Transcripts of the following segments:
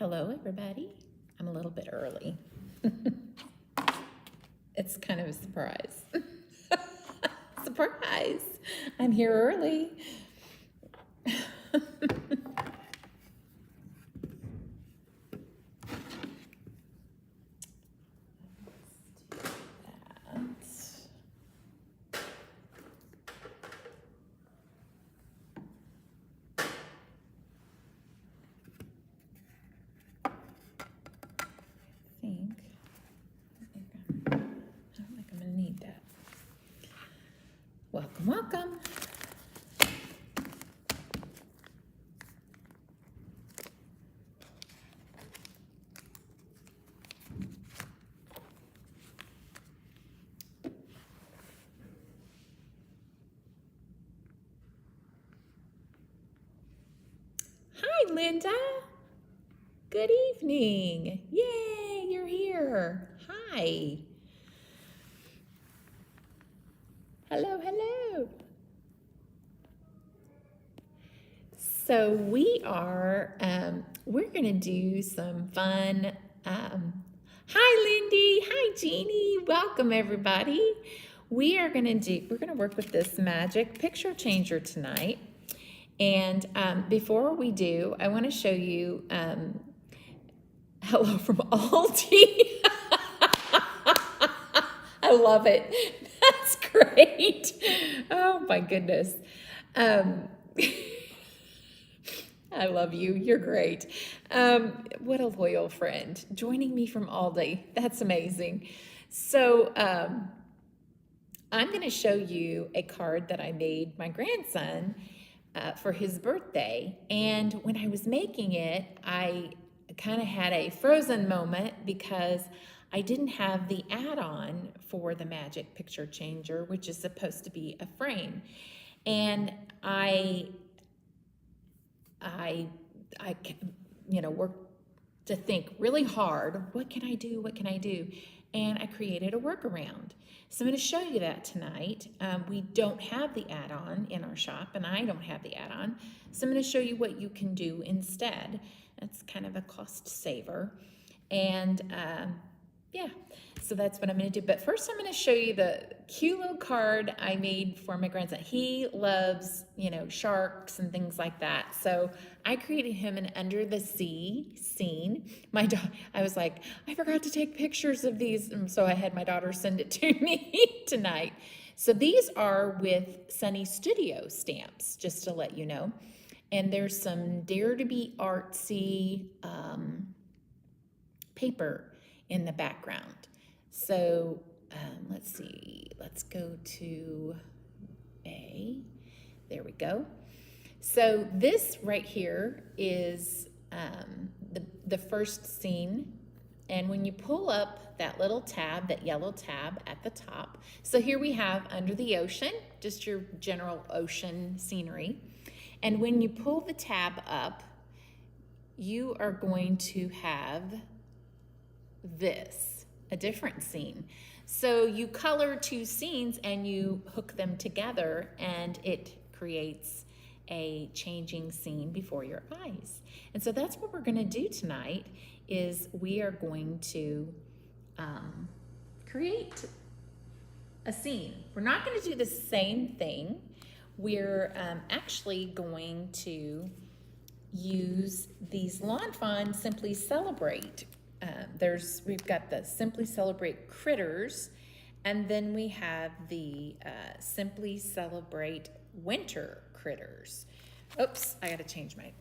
Hello, everybody. I'm a little bit early. It's kind of a surprise. Surprise! I'm here early. Welcome, welcome. Hi, Linda. Good evening. Yay, you're here. Hi. Hello, hello. So we're gonna do some fun. Hi, Lindy. Hi, Jeannie. Welcome, everybody. We're gonna work with this magic picture changer tonight. And before we do, I want to show you. Hello from Aldi. I love it. That's great. Oh my goodness. I love you. You're great. What a loyal friend. Joining me from Aldi. That's amazing. So I'm going to show you a card that I made my grandson for his birthday. And when I was making it, I kind of had a frozen moment because I didn't have the add-on for the Magic Picture Changer, which is supposed to be a frame. And I worked to think really hard, what can I do? What can I do? And I created a workaround. So I'm going to show you that tonight. We don't have the add-on in our shop, and I don't have the add-on. So I'm going to show you what you can do instead. That's kind of a cost saver. And yeah, so that's what I'm going to do. But first I'm going to show you the cute little card I made for my grandson. He loves, sharks and things like that. So I created him an under the sea scene. I was like, I forgot to take pictures of these. And so I had my daughter send it to me tonight. So these are with Sunny Studio stamps, just to let you know. And there's some Dare to Be Artsy paper in the background. So let's see, let's go to A. There we go. So this right here is the first scene. And when you pull up that little tab, that yellow tab at the top, so here we have Under the Ocean, just your general ocean scenery. And when you pull the tab up, you are going to have this, a different scene. So you color two scenes and you hook them together, and it creates a changing scene before your eyes. And so that's what we're going to do tonight, is we are going to create a scene. We're not going to do the same thing. We're actually going to use these Lawn Fawn Simply Celebrate. We've got the Simply Celebrate Critters, and then we have the Simply Celebrate Winter Critters. Oops, I gotta change my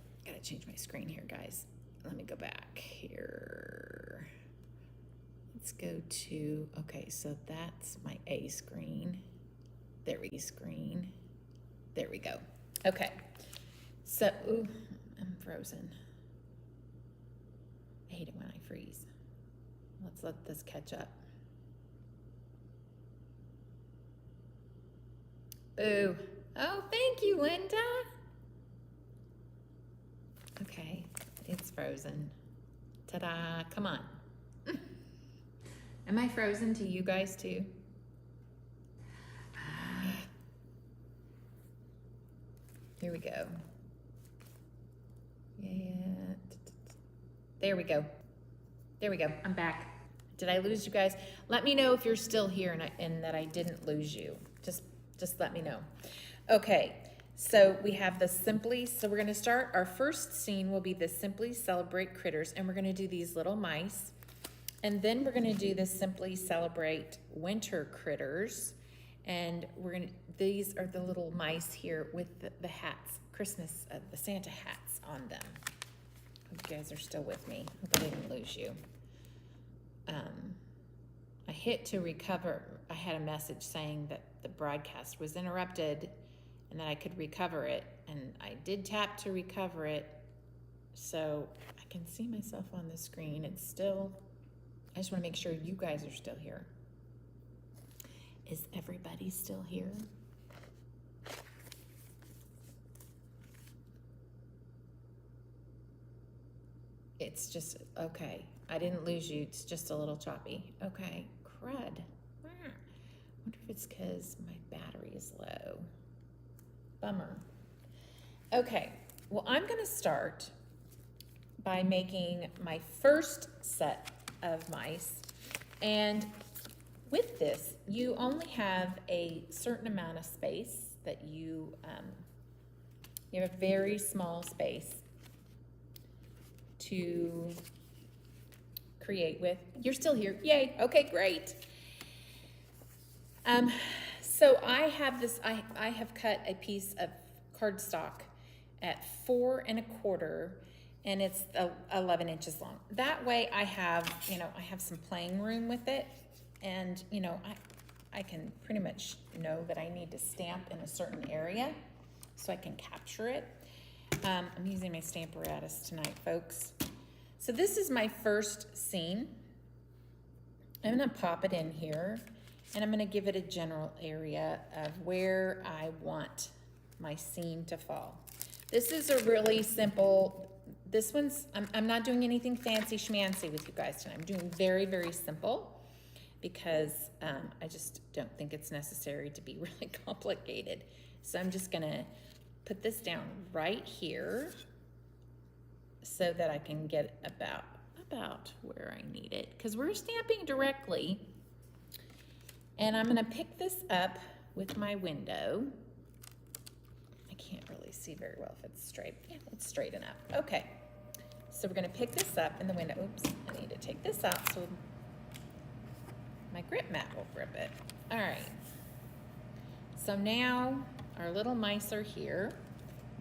screen here, guys. Let me go back here. Let's go to, okay, so that's my A screen. There we go. Okay, so, ooh, I'm frozen. I hate it when I freeze. Let's let this catch up. Ooh, oh, thank you, Linda. Okay, it's frozen. Ta-da, come on. Am I frozen to you guys too? Here we go. Yeah. There we go. There we go. I'm back. Did I lose you guys? Let me know if you're still here and that I didn't lose you. Just let me know. Okay, so we have the Simply, so we're gonna start, our first scene will be the Simply Celebrate Critters, and we're gonna do these little mice. And then we're gonna do the Simply Celebrate Winter Critters. And these are the little mice here with the hats, Christmas, the Santa hats on them. Hope you guys are still with me. Hope I didn't lose you. I hit to recover. I had a message saying that the broadcast was interrupted and that I could recover it. And I did tap to recover it. So I can see myself on the screen. It's still, I just want to make sure you guys are still here. Is everybody still here? It's just, okay. I didn't lose you. It's just a little choppy. Okay, crud. I wonder if it's because my battery is low. Bummer. Okay, well, I'm going to start by making my first set of mice. And with this, you only have a certain amount of space that you have a very small space to create with. You're still here. Yay. Okay, great. So I have this, I have cut a piece of cardstock at 4 1/4, and it's 11 inches long. That way I have, I have some playing room with it, and, I can pretty much know that I need to stamp in a certain area so I can capture it. I'm using my stamp apparatus tonight, folks. So this is my first scene. I'm gonna pop it in here, and I'm gonna give it a general area of where I want my scene to fall. This is a really simple, this one's, I'm not doing anything fancy schmancy with you guys tonight. I'm doing very, very simple because I just don't think it's necessary to be really complicated. So I'm just gonna put this down right here so that I can get about where I need it, because we're stamping directly. And I'm gonna pick this up with my window. I can't really see very well if it's straight. Yeah, it's straight enough. Okay, so we're gonna pick this up in the window. Oops, I need to take this out so my grip mat will grip it. All right, so now our little mice are here.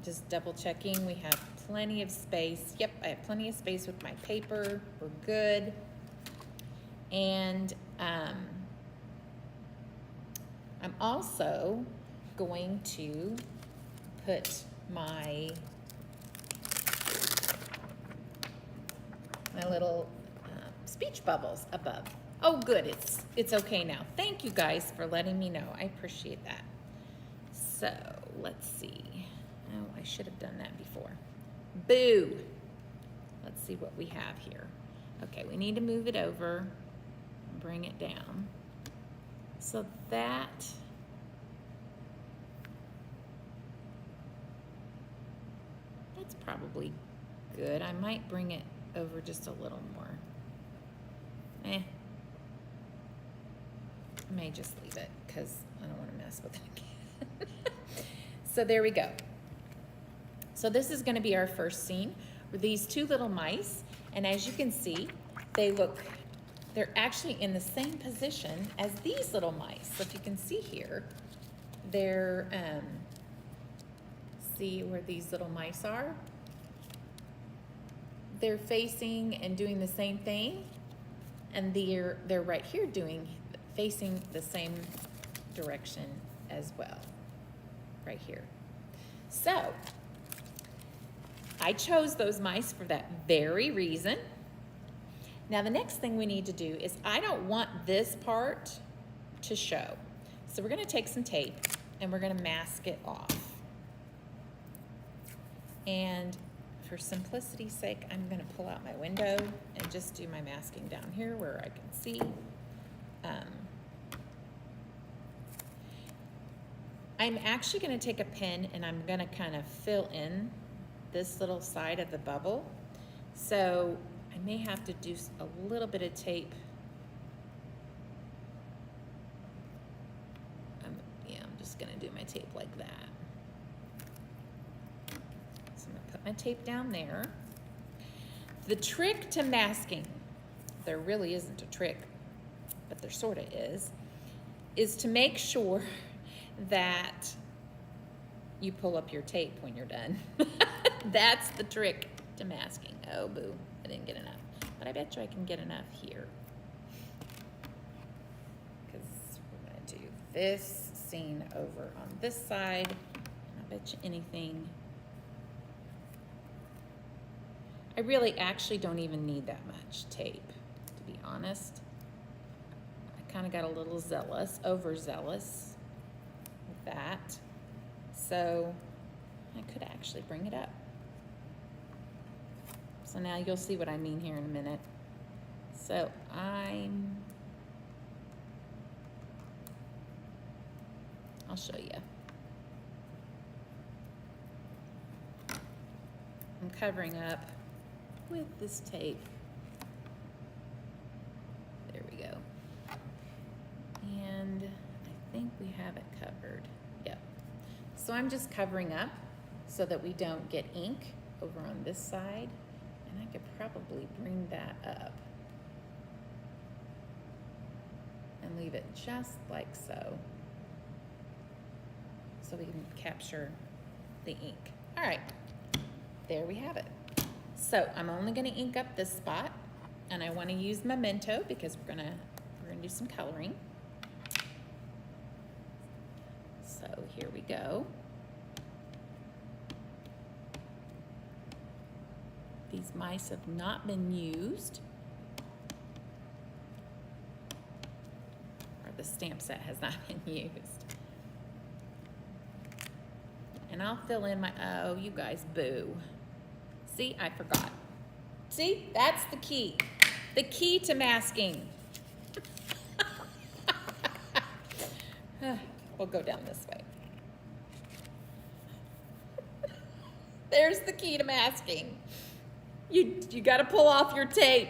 Just double checking, we have plenty of space. Yep, I have plenty of space with my paper. We're good. And I'm also going to put my little speech bubbles above. Oh, good, it's okay now. Thank you guys for letting me know. I appreciate that. So let's see. Oh, I should have done that before. Boo. Let's see what we have here. Okay, we need to move it over, bring it down. So that's probably good. I might bring it over just a little more. I may just leave it because I don't want to mess with it again. So there we go. So this is going to be our first scene with these two little mice, and as you can see, they're actually in the same position as these little mice. So if you can see here, they're, see where these little mice are? They're facing and doing the same thing, and they're right here facing the same direction as well, right here. So I chose those mice for that very reason. Now the next thing we need to do is, I don't want this part to show. So we're gonna take some tape and we're gonna mask it off. And for simplicity's sake, I'm gonna pull out my window and just do my masking down here where I can see. I'm actually gonna take a pen and I'm gonna kind of fill in this little side of the bubble. So I may have to do a little bit of tape. Yeah, I'm just gonna do my tape like that. So I'm gonna put my tape down there. The trick to masking, there really isn't a trick, but there sort of is to make sure that you pull up your tape when you're done. That's the trick to masking. Oh, boo, I didn't get enough. But I bet you I can get enough here. Because we're gonna do this scene over on this side. And I bet you anything. I really actually don't even need that much tape, to be honest. I kind of got a little zealous, overzealous with that. So I could actually bring it up. So now you'll see what I mean here in a minute. So I'll show you. I'm covering up with this tape. There we go. And I think we have it covered. Yep. So I'm just covering up so that we don't get ink over on this side. And I could probably bring that up and leave it just like so. So we can capture the ink. All right, there we have it. So I'm only gonna ink up this spot, and I wanna use Memento because we're gonna do some coloring. So here we go. These mice have not been used, or the stamp set has not been used. And I'll fill in my, oh, you guys, boo. See, I forgot. See, that's the key. The key to masking. We'll go down this way. There's the key to masking. You gotta pull off your tape.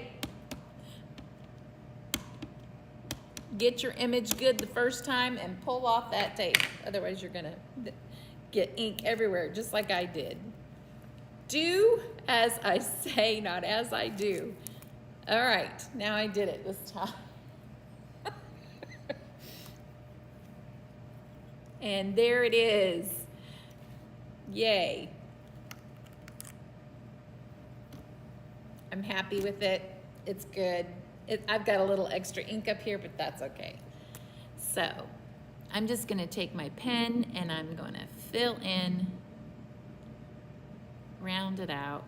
Get your image good the first time and pull off that tape. Otherwise you're gonna get ink everywhere, just like I did. Do as I say, not as I do. All right, now I did it this time. And there it is. Yay. I'm happy with it. It's good. I've got a little extra ink up here, but that's okay. So I'm just gonna take my pen and I'm gonna fill in, round it out.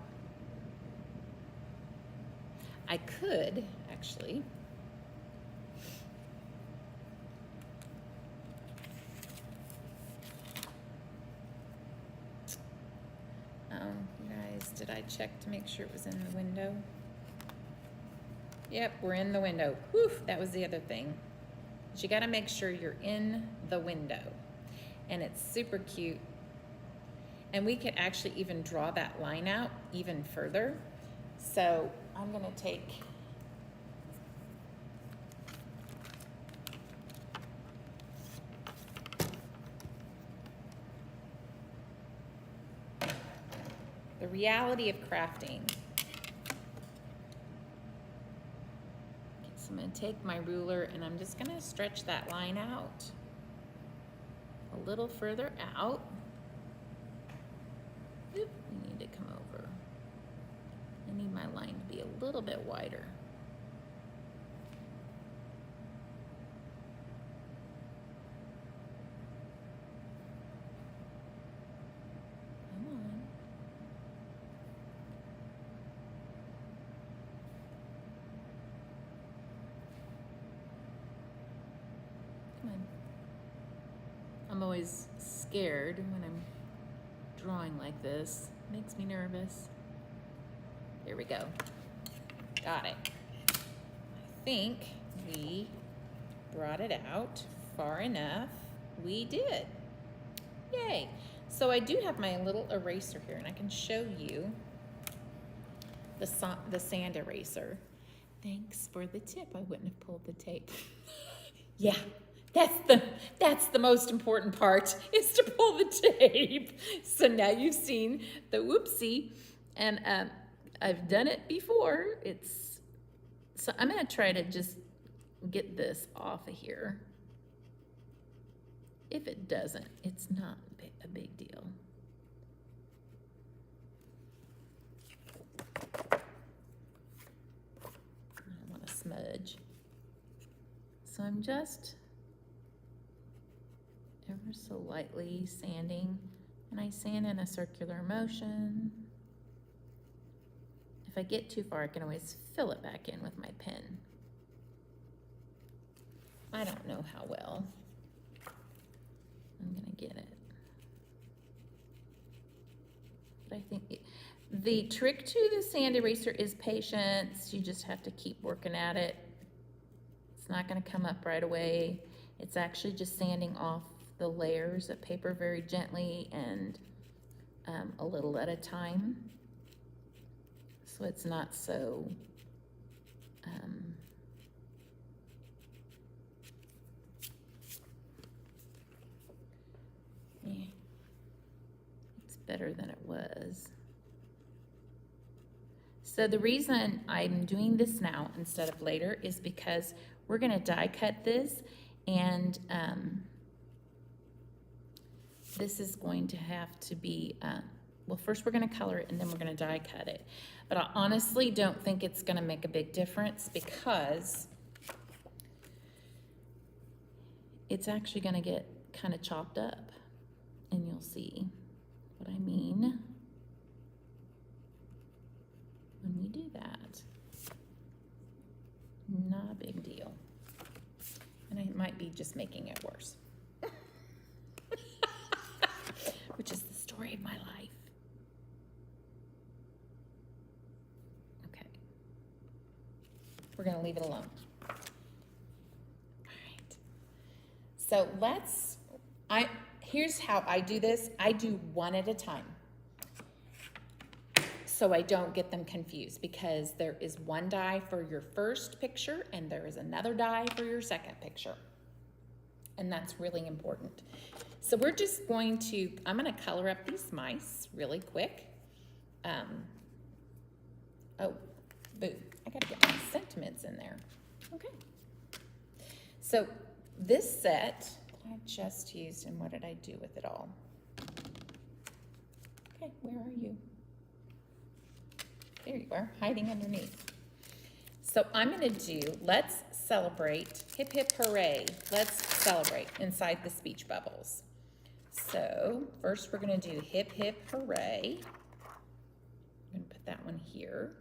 I could actually guys, did I check to make sure it was in the window? Yep, we're in the window. Whew, that was the other thing. You gotta make sure you're in the window. And it's super cute. And we could actually even draw that line out even further. So I'm gonna take the reality of crafting. So I'm gonna take my ruler and I'm just gonna stretch that line out a little further out. Oop, you need to come over. I need my line to be a little bit wider. Come on. Come on. I'm always scared when I'm drawing like this. Makes me nervous. There we go. Got it. I think we brought it out far enough. We did. Yay. So I do have my little eraser here and I can show you the sand eraser. Thanks for the tip. I wouldn't have pulled the tape. Yeah, that's the most important part, is to pull the tape. So now you've seen the whoopsie, and I've done it before. So I'm gonna try to just get this off of here. If it doesn't, it's not a big deal. I don't want to smudge. So I'm just ever so lightly sanding, and I sand in a circular motion. If I get too far, I can always fill it back in with my pen. I don't know how well I'm gonna get it. But I think the trick to the sand eraser is patience. You just have to keep working at it. It's not gonna come up right away. It's actually just sanding off the layers of paper very gently and a little at a time. So it's not so yeah, it's better than it was. So the reason I'm doing this now instead of later is because we're gonna die cut this, and this is going to have to be, well, first we're gonna color it and then we're gonna die cut it. But I honestly don't think it's gonna make a big difference, because it's actually gonna get kind of chopped up, and you'll see what I mean when we do that. Not a big deal. And I might be just making it worse. Which is the story of my life. Okay. We're gonna leave it alone. All right. So here's how I do this. I do one at a time, so I don't get them confused, because there is one die for your first picture and there is another die for your second picture. And that's really important. So we're just going to, I'm gonna color up these mice really quick. Oh, boo, I gotta get my sentiments in there. Okay. So this set I just used, and what did I do with it all? Okay, where are you? There you are, hiding underneath. So I'm gonna do Let's Celebrate, Hip Hip Hooray, Let's Celebrate inside the speech bubbles. So first we're gonna do Hip Hip Hooray. I'm gonna put that one here.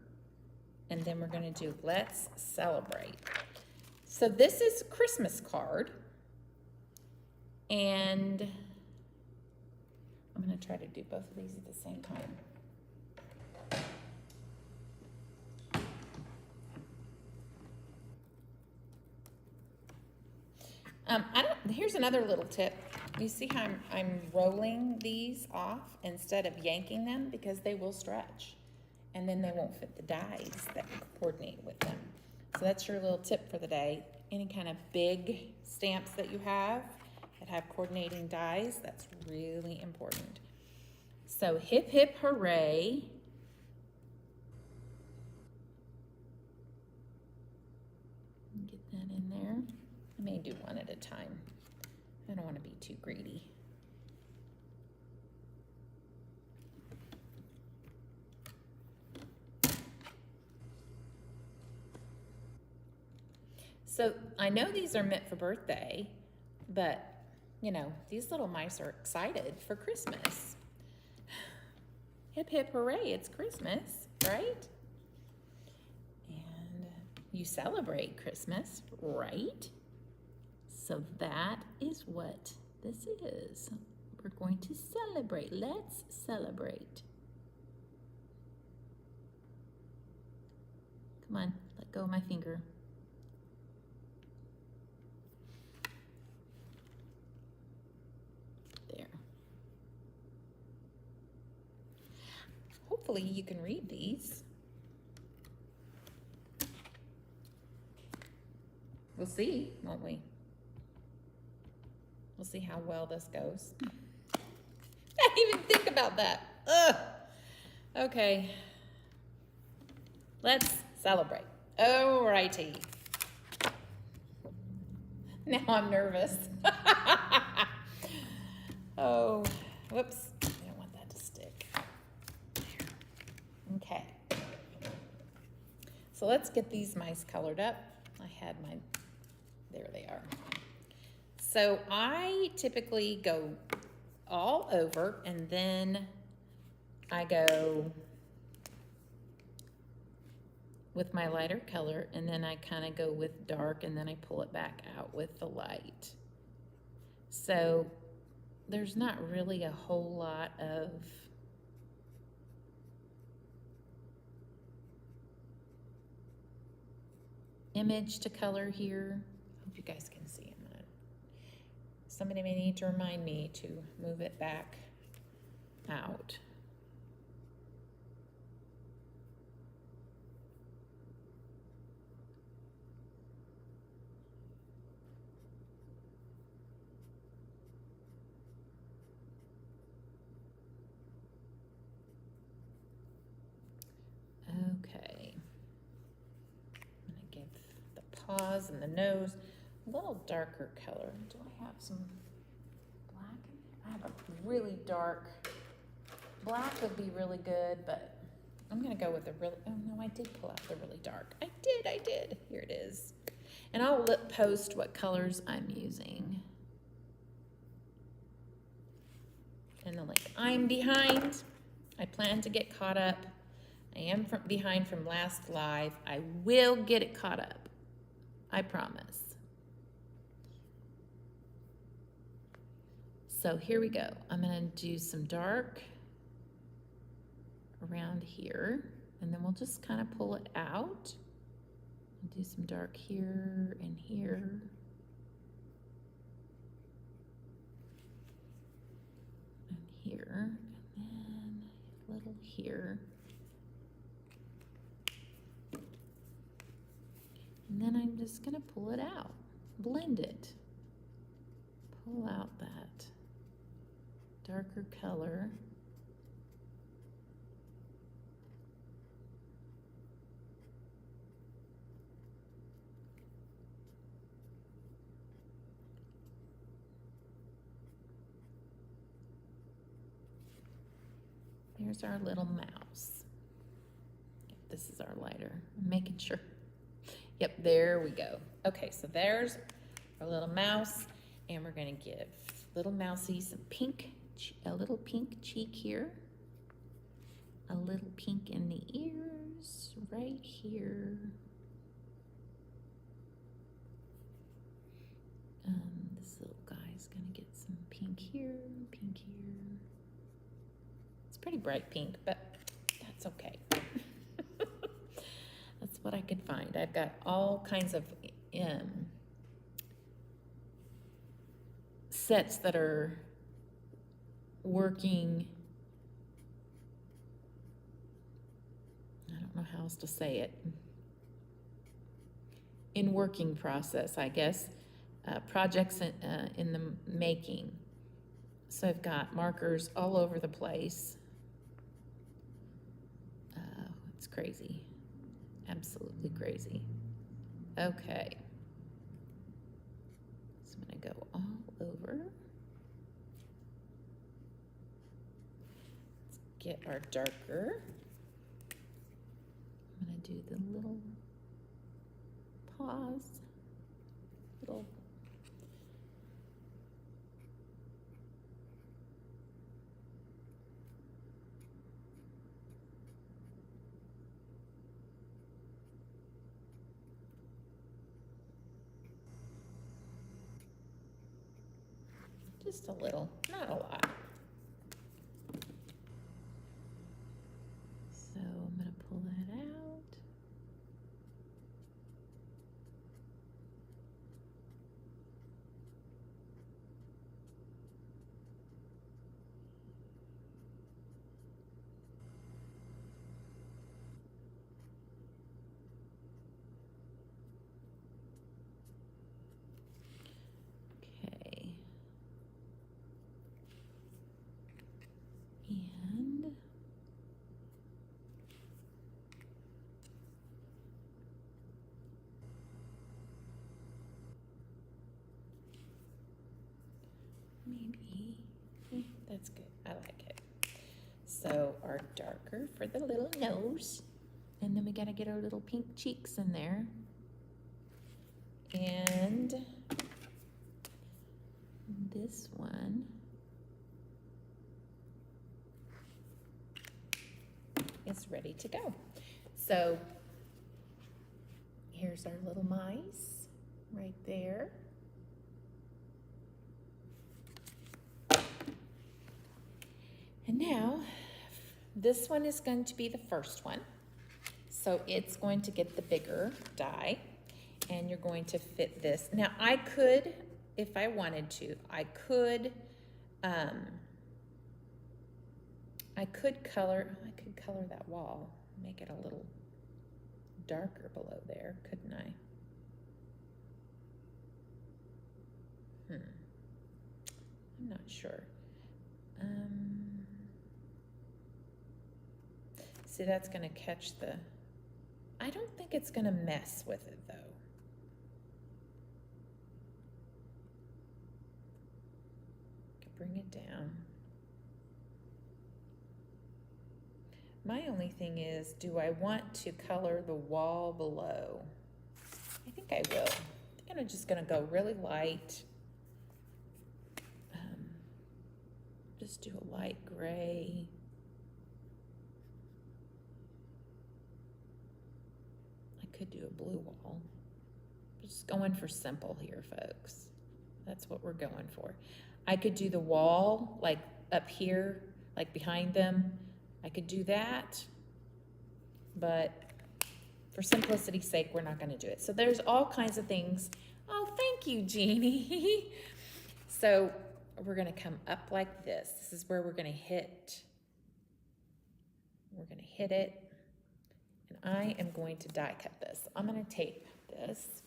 And then we're gonna do Let's Celebrate. So this is a Christmas card. And I'm gonna try to do both of these at the same time. Here's another little tip. You see how I'm rolling these off instead of yanking them, because they will stretch and then they won't fit the dies that coordinate with them. So that's your little tip for the day. Any kind of big stamps that you have that have coordinating dies, that's really important. So hip hip hooray. Get that in there. I may do one at a time. I don't want to be too greedy. So I know these are meant for birthday, but you know, these little mice are excited for Christmas. Hip hip hooray, it's Christmas, right? And you celebrate Christmas, right? So that is what this is. We're going to celebrate. Let's celebrate. Come on, let go of my finger. There. Hopefully you can read these. We'll see, won't we? We'll see how well this goes. I didn't even think about that. Ugh. Okay. Let's celebrate. Alrighty. Now I'm nervous. Oh, whoops. I don't want that to stick. Okay. So let's get these mice colored up. I had my, there they are. So I typically go all over and then I go with my lighter color and then I kind of go with dark and then I pull it back out with the light. So there's not really a whole lot of image to color here. I hope you guys can see it. Somebody may need to remind me to move it back out. Okay. I'm gonna give the paws and the nose a little darker color. Do I have some black in there? I have a really dark, black would be really good, but I'm gonna go with a really, oh no, I did pull out the really dark. I did, here it is. And I'll post what colors I'm using in the link. I'm behind, I plan to get caught up. I am behind from last live. I will get it caught up, I promise. So here we go. I'm gonna do some dark around here, and then we'll just kind of pull it out. Do some dark here and here. And here, and then a little here. And then I'm just gonna pull it out, blend it. Pull out that darker color. There's our little mouse. This is our lighter. I'm making sure. Yep, there we go. Okay, so there's our little mouse, and we're gonna give little mousey some pink, a little pink cheek here, a little pink in the ears, right here. This little guy's gonna get some pink here, pink here. It's pretty bright pink, but that's okay. That's what I could find. I've got all kinds of sets that are working. I don't know how else to say it. In working process, I guess. Projects in the making. So I've got markers all over the place. It's crazy. Absolutely crazy. Okay. So I'm gonna go all over. Let's get our darker. I'm gonna do the little paws, little just a little, not a lot. So I'm going to pull that out. So our darker for the little nose. And then we gotta get our little pink cheeks in there. And this one is ready to go. So here's our little mice right there. And now this one is going to be the first one. So it's going to get the bigger die, and you're going to fit this. Now I could, if I wanted to, I could color that wall, make it a little darker below there, couldn't I? I'm not sure. See, that's gonna catch the, I don't think it's gonna mess with it though. Bring it down. My only thing is, do I want to color the wall below? I think I will. I think I'm just gonna go really light. Just do a light gray. I could do a blue wall. Just going for simple here, folks. That's what we're going for. I could do the wall like up here, like behind them. I could do that, but for simplicity's sake, we're not gonna do it. So there's all kinds of things. Oh, thank you, Jeannie. So we're gonna come up like this. This is where we're gonna hit. We're gonna hit it. And I am going to die cut this. I'm gonna tape this.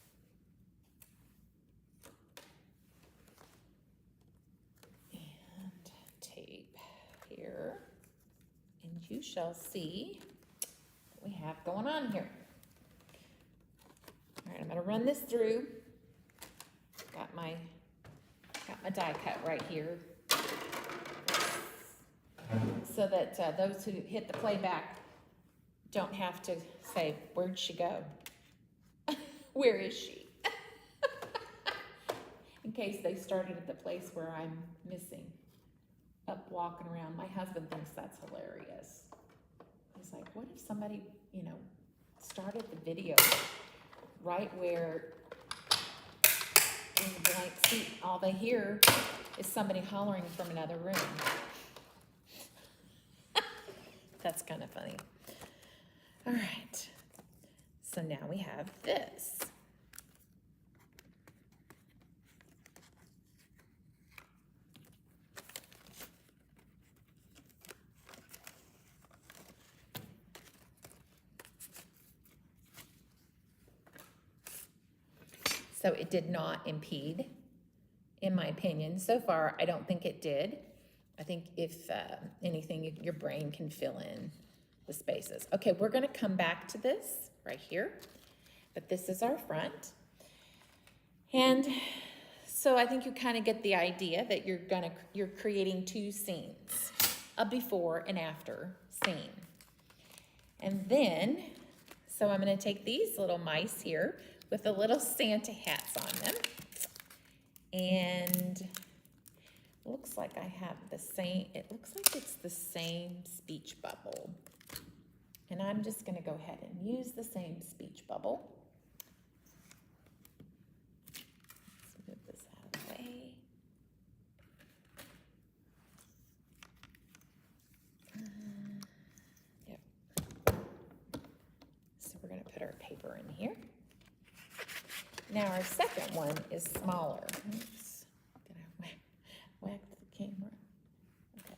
And tape here. And you shall see what we have going on here. All right, I'm gonna run this through. Got my die cut right here, so that those who hit the playback don't have to say, where'd she go? Where is she? In case they started at the place where I'm missing, up walking around. My husband thinks that's hilarious. He's like, what if somebody, you know, started the video right where in the blank seat, all they hear is somebody hollering from another room. That's kind of funny. All right, so now we have this. So it did not impede, in my opinion. So far, I don't think it did. I think if anything, your brain can fill in the spaces. Okay, we're gonna come back to this right here, but this is our front. And so I think you kind of get the idea that you're creating two scenes, a before and after scene. And then, so I'm gonna take these little mice here with the little Santa hats on them. And looks like I have the same, it looks like it's the same speech bubble. And I'm just gonna go ahead and use the same speech bubble. Let's move this out of the way. Yep. So we're gonna put our paper in here. Now our second one is smaller. Oops, gonna whack the camera. Okay.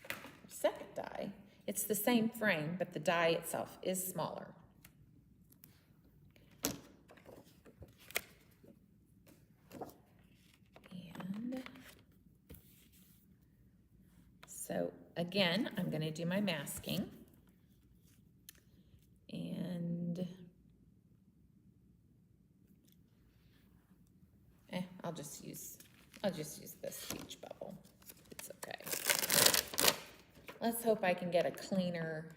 Our second die, it's the same frame, but the die itself is smaller. And so again, I'm gonna do my masking. And I'll just use this speech bubble. It's okay. Let's hope I can get a cleaner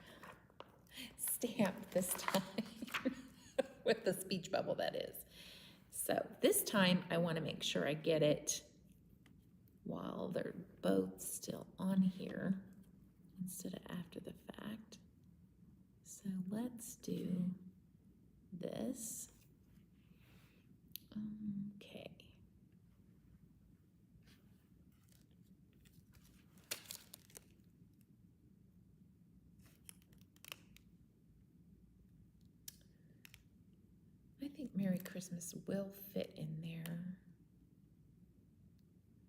stamp this time with the speech bubble, that is. So this time I want to make sure I get it while they're both still on here instead of after the fact. So let's do this. Okay. I think Merry Christmas will fit in there.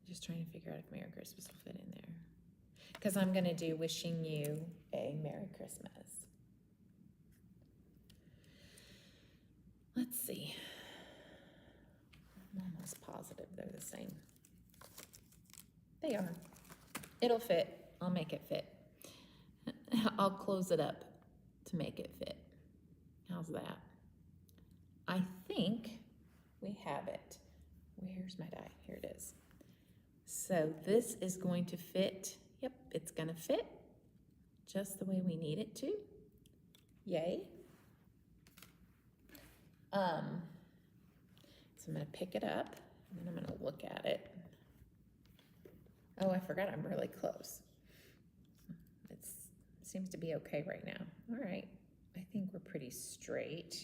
Just trying to figure out if Merry Christmas will fit in there. Because I'm going to do wishing you a Merry Christmas. Let's see. I'm almost positive they're the same. They are. It'll fit. I'll make it fit. I'll close it up to make it fit. How's that? I think we have it. Where's my die? Here it is. So this is going to fit. Yep, it's going to fit just the way we need it to. Yay. So I'm going to pick it up and then I'm going to look at it. Oh, I forgot I'm really close. It seems to be okay right now. All right. I think we're pretty straight.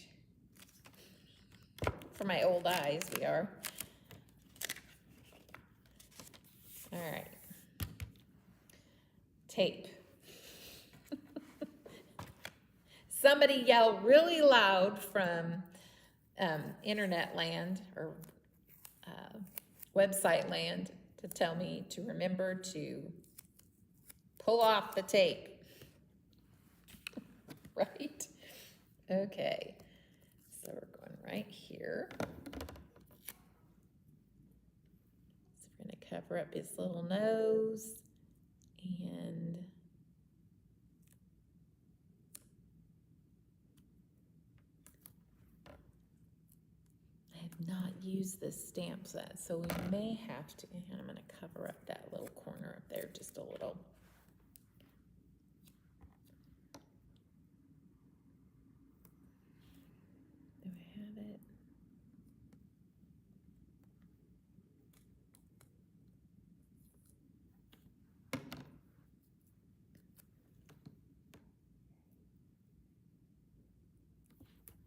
For my old eyes, we are. All right. Tape. Somebody yelled really loud from internet land or website land to tell me to remember to pull off the tape. Right? Okay. So we're going right here. So we're going to cover up his little nose and I have not used this stamp set, so we may have to, and I'm going to cover up that little corner up there just a little. Do I have it?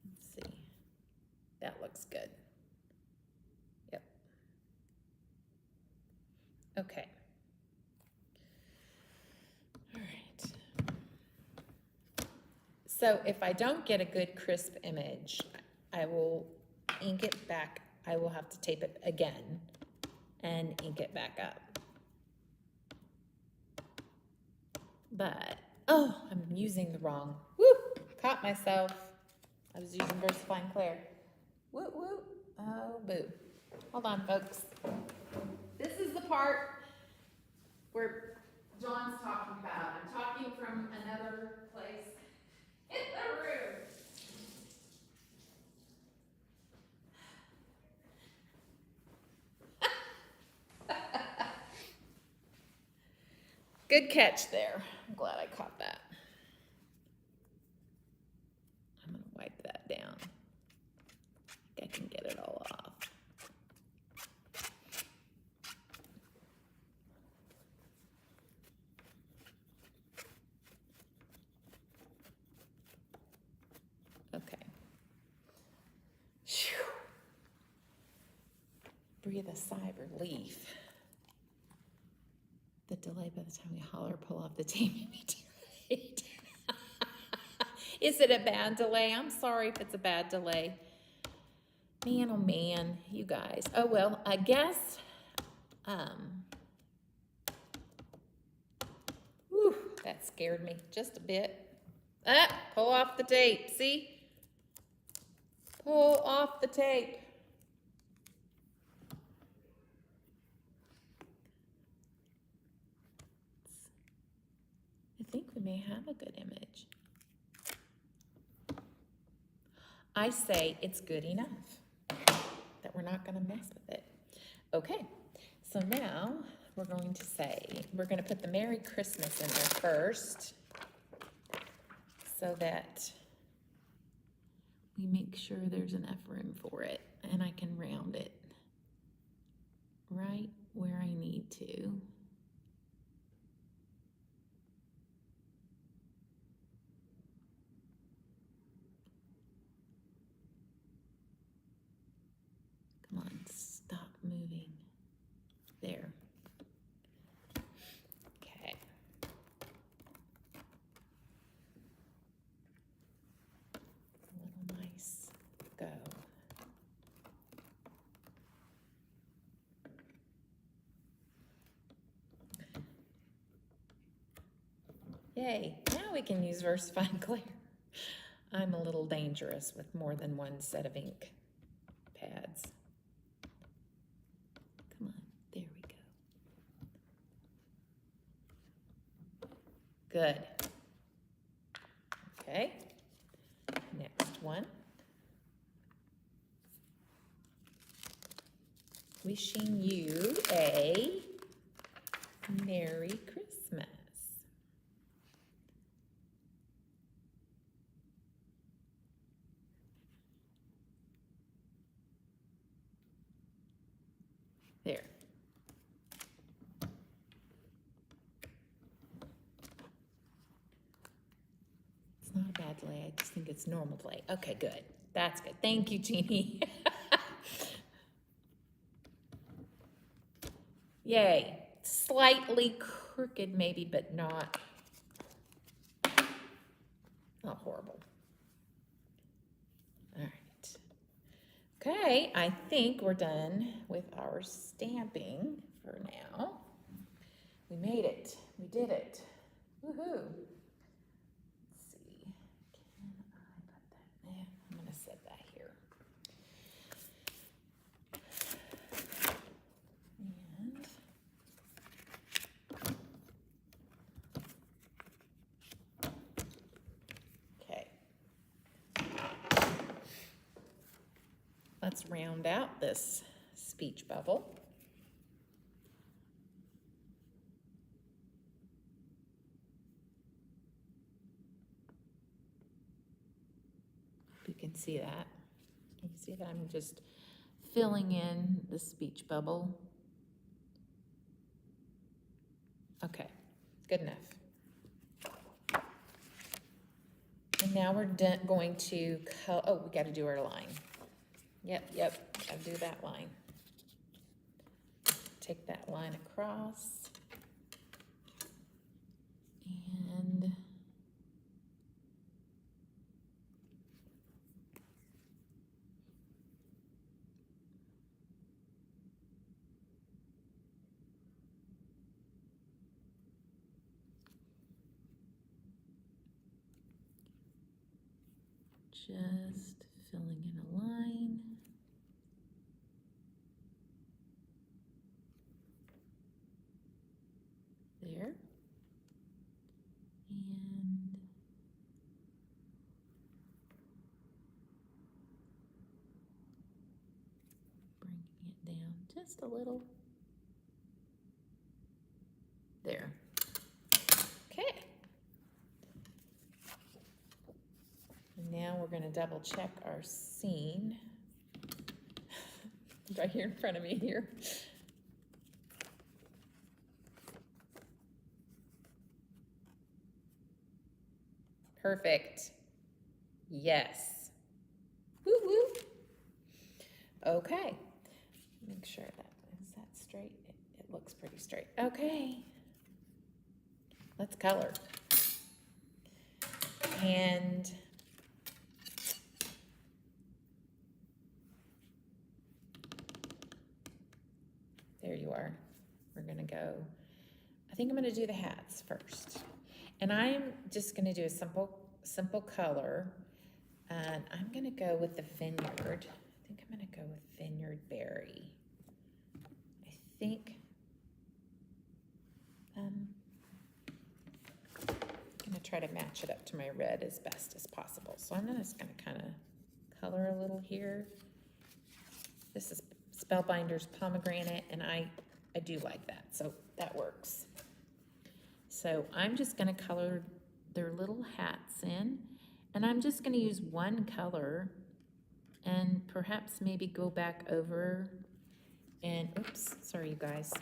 Let's see. That looks good. Yep. Okay. All right. So if I don't get a good crisp image, I will ink it back. I will have to tape it again and ink it back up. But, oh, I'm using the wrong, caught myself. I was using VersaFine Clear. Whoop, whoop, oh, boo. Hold on, folks. This is the part where John's talking about. I'm talking from another place in the room. Good catch there. I'm glad I caught that. I'm going to wipe that down. I think I can get it all off. Okay. Whew. Breathe a sigh of relief. The delay by the time we holler pull off the tape made me delayed. Is it a bad delay? I'm sorry if it's a bad delay. Man, oh man, you guys. Oh well, I guess, whew, that scared me just a bit. Pull off the tape, see? Pull off the tape. I think we may have a good image. I say it's good enough, that we're not going to mess with it. Okay, so now we're going to say, we're going to put the Merry Christmas in there first so that we make sure there's enough room for it and I can round it right where I need to. Come on, stop moving. There. Okay. A little nice go. Yay, now we can use VersaFine Clear. I'm a little dangerous with more than one set of ink pads. Come on, there we go. Good. Okay, next one. Wishing you a Merry Christmas. There. It's not a bad lay, I just think it's normal play. Okay, good. That's good. Thank you, Jeannie. Yay. Slightly crooked maybe, but not horrible. All right. Okay, I think we're done with our stamping for now. We made it. We did it. Woohoo. Let's see. Can I put that there? I'm going to set that here. And okay. Let's round out this speech bubble. You can see that. You can see that I'm just filling in the speech bubble. Okay, good enough. And now we're going to oh, we got to do our line. Yep, got to do that line. Take that line across. And just filling in a line. There. And bringing it down just a little. There. Okay. And now we're going to double check our scene. Right here in front of me here. Perfect. Yes. Woo woo. Okay. Make sure is that straight? It looks pretty straight. Okay. Let's color. And there you are. We're gonna go, I think I'm gonna do the hats first. And I'm just gonna do a simple color. And I'm gonna go with the Vineyard. I think I'm gonna go with Vineyard Berry. I think, I'm gonna try to match it up to my red as best as possible. So I'm just gonna kind of color a little here. This is Spellbinders Pomegranate, and I do like that. so that works. So I'm just gonna color their little hats in, and I'm just gonna use one color and perhaps maybe go back over and, oops, sorry you guys.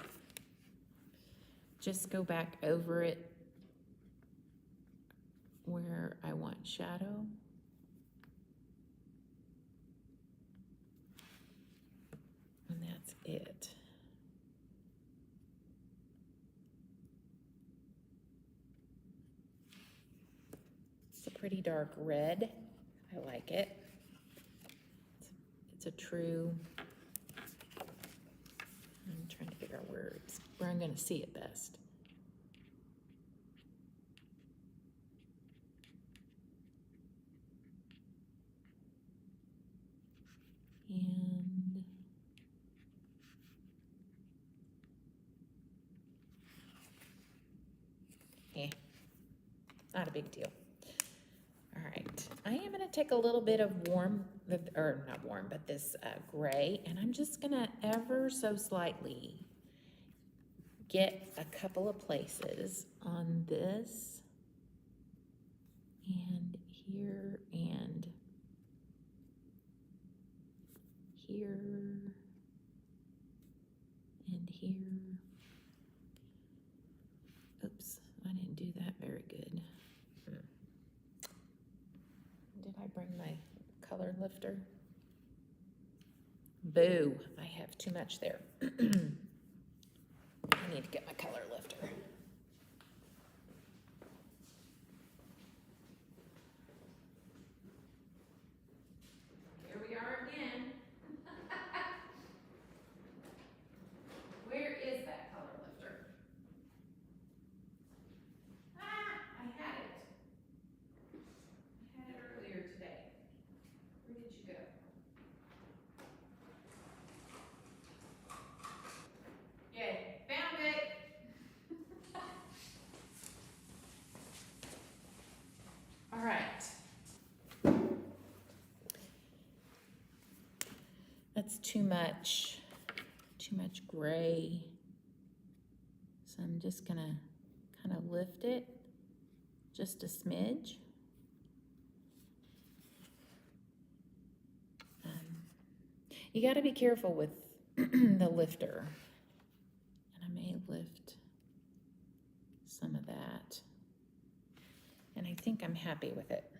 Just go back over it where I want shadow. And that's it. It's a pretty dark red. I like it. It's a true, I'm trying to figure out where I'm going to see it best. And not a big deal. All right, I am going to take a little bit of this gray, and I'm just going to ever so slightly get a couple of places on this and here and here and here. Oops, I didn't do that very good. Did I bring my color lifter? Boo, I have too much there. I need to get my color lifter. Here we are again. Where is that color lifter? I had it. I had it earlier today. Where did you go? Yay, found it. All right. That's too much gray. So I'm just gonna kind of lift it just a smidge. You got to be careful with the lifter. And I may lift some of that. And I think I'm happy with it.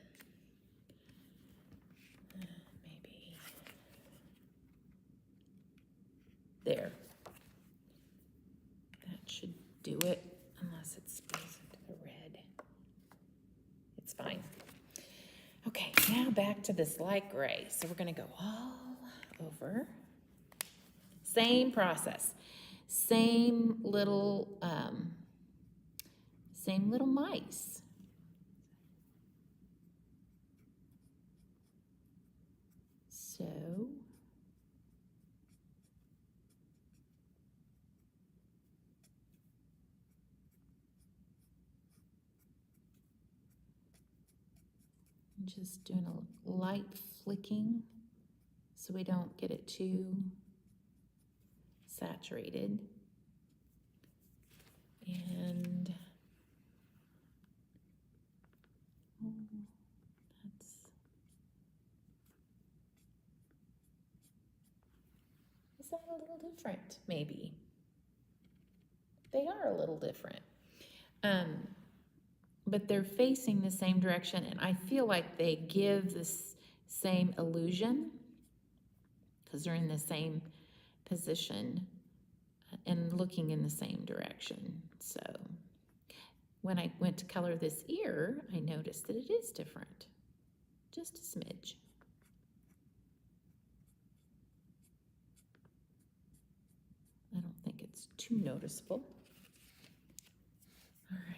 Maybe. There. That should do it, unless it spills into the red. It's fine. Okay, now back to this light gray. So we're going to go all over. Same process. Same little mice. So I'm just doing a light flicking so we don't get it too saturated. And is that a little different? Maybe. They are a little different. But they're facing the same direction, and I feel like they give this same illusion because they're in the same position and looking in the same direction. So when I went to color this ear, I noticed that it is different, just a smidge. I don't think it's too noticeable. All right.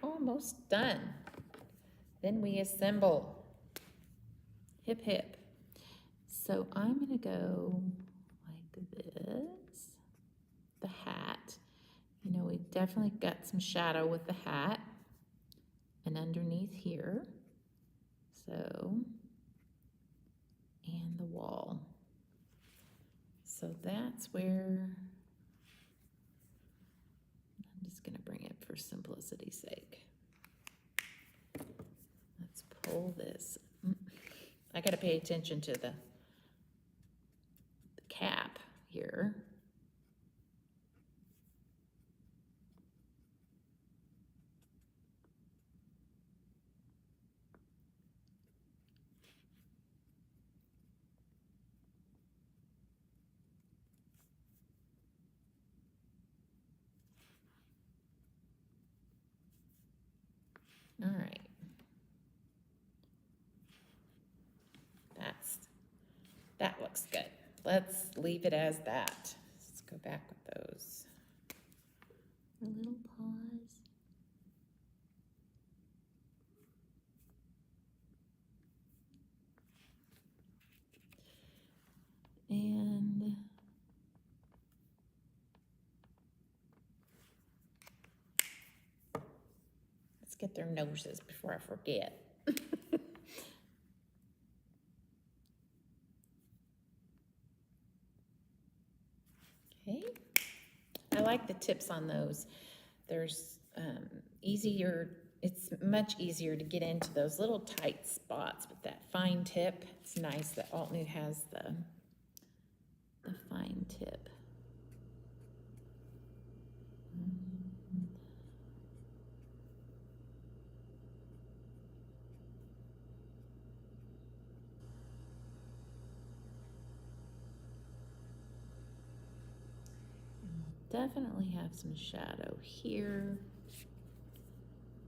Almost done. Then we assemble. Hip, hip. So I'm going to go like this. The hat. You know, we definitely got some shadow with the hat. and underneath here. So, and the wall. So that's where I'm just going to bring it for simplicity's sake. Let's pull this. I got to pay attention to the cap here. All right. That looks good. Let's leave it as that. Let's go back with those. A little pause. And let's get their noses before I forget. Okay, I like the tips on those. There's it's much easier to get into those little tight spots with that fine tip. It's nice that Altenew has the fine tip. Definitely have some shadow here.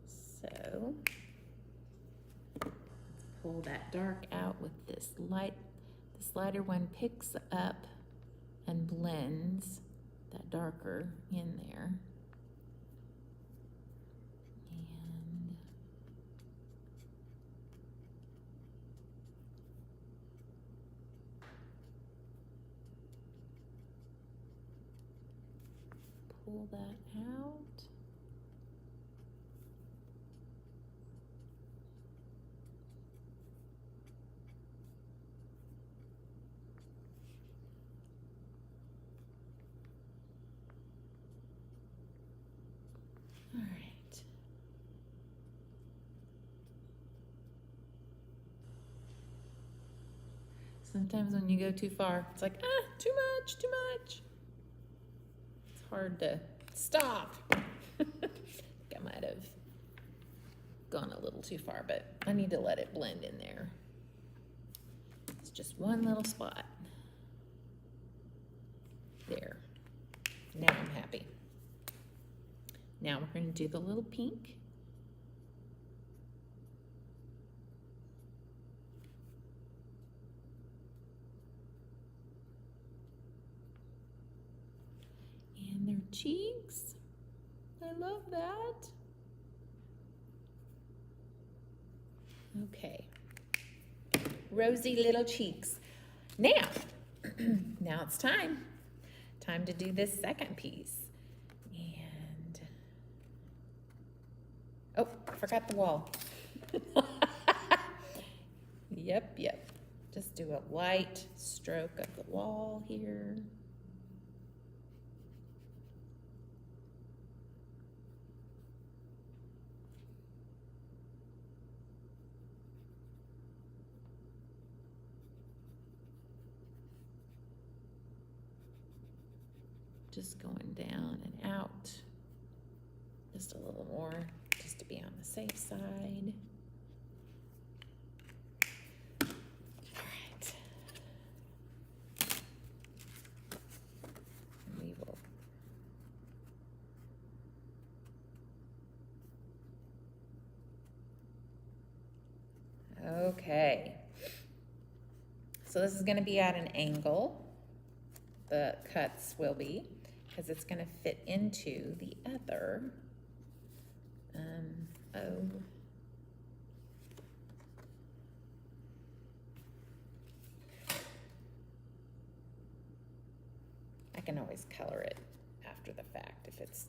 So let's pull that dark out with this light. This lighter one picks up and blends that darker in there. And pull that out. All right. Sometimes when you go too far, it's like, too much, too much. It's hard to stop. I think I might have gone a little too far, but I need to let it blend in there. It's just one little spot. There. Now I'm happy. Now we're going to do the little pink. And their cheeks. I love that. Okay. Rosy little cheeks. Now, now it's time. Time to do this second piece. And, oh, I forgot the wall. Yep. Just do a light stroke of the wall here. Just going down and out. Just a little more, just to be on the safe side. All right. We will. Okay. So this is going to be at an angle. The cuts will be, because it's going to fit into the other. I can always color it after the fact if it's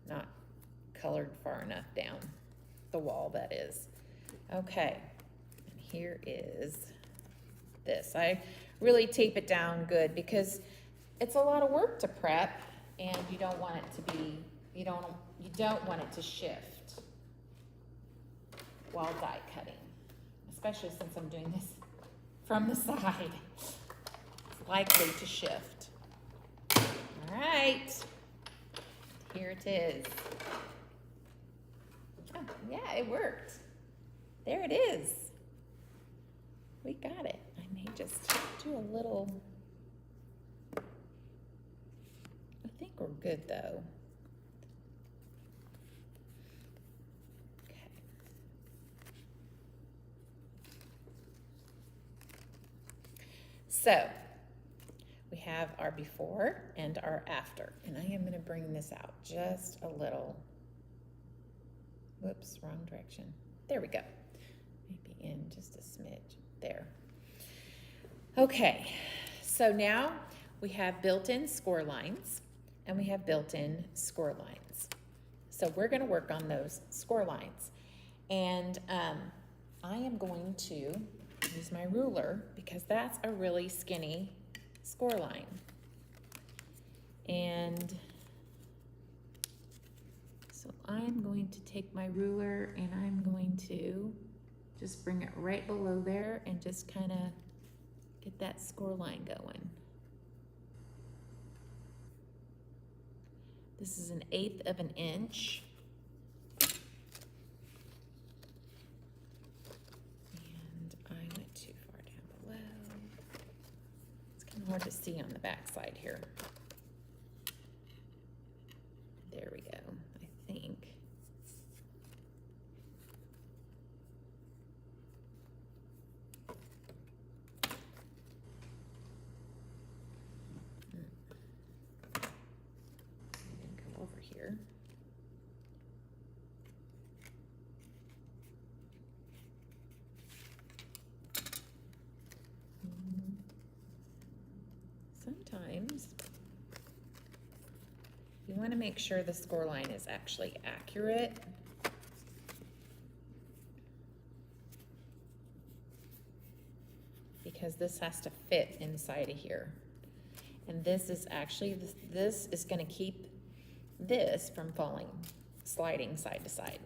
not colored far enough down the wall, that is. Okay, and here is this. I really tape it down good because it's a lot of work to prep, and you don't want it to be, you don't want it to shift while die cutting, especially since I'm doing this from the side. It's likely to shift. All right, here it is. Oh, yeah, it worked. There it is. We got it. I may just do a little. I think we're good though. Okay. So we have our before and our after, and I am going to bring this out just a little. Whoops, wrong direction. There we go. Maybe in just a smidge. There. Okay, so now we have built-in score lines and we have built-in score lines. So we're going to work on those score lines. And I am going to use my ruler because that's a really skinny score line. And so I'm going to take my ruler and I'm going to just bring it right below there and just kind of get that score line going. This is 1/8 of an inch. And I went too far down below. It's kind of hard to see on the back side here. There we go, I think. Over here. Sometimes you want to make sure the score line is actually accurate. Because this has to fit inside of here. And this is actually, this is going to keep this from falling, sliding side to side.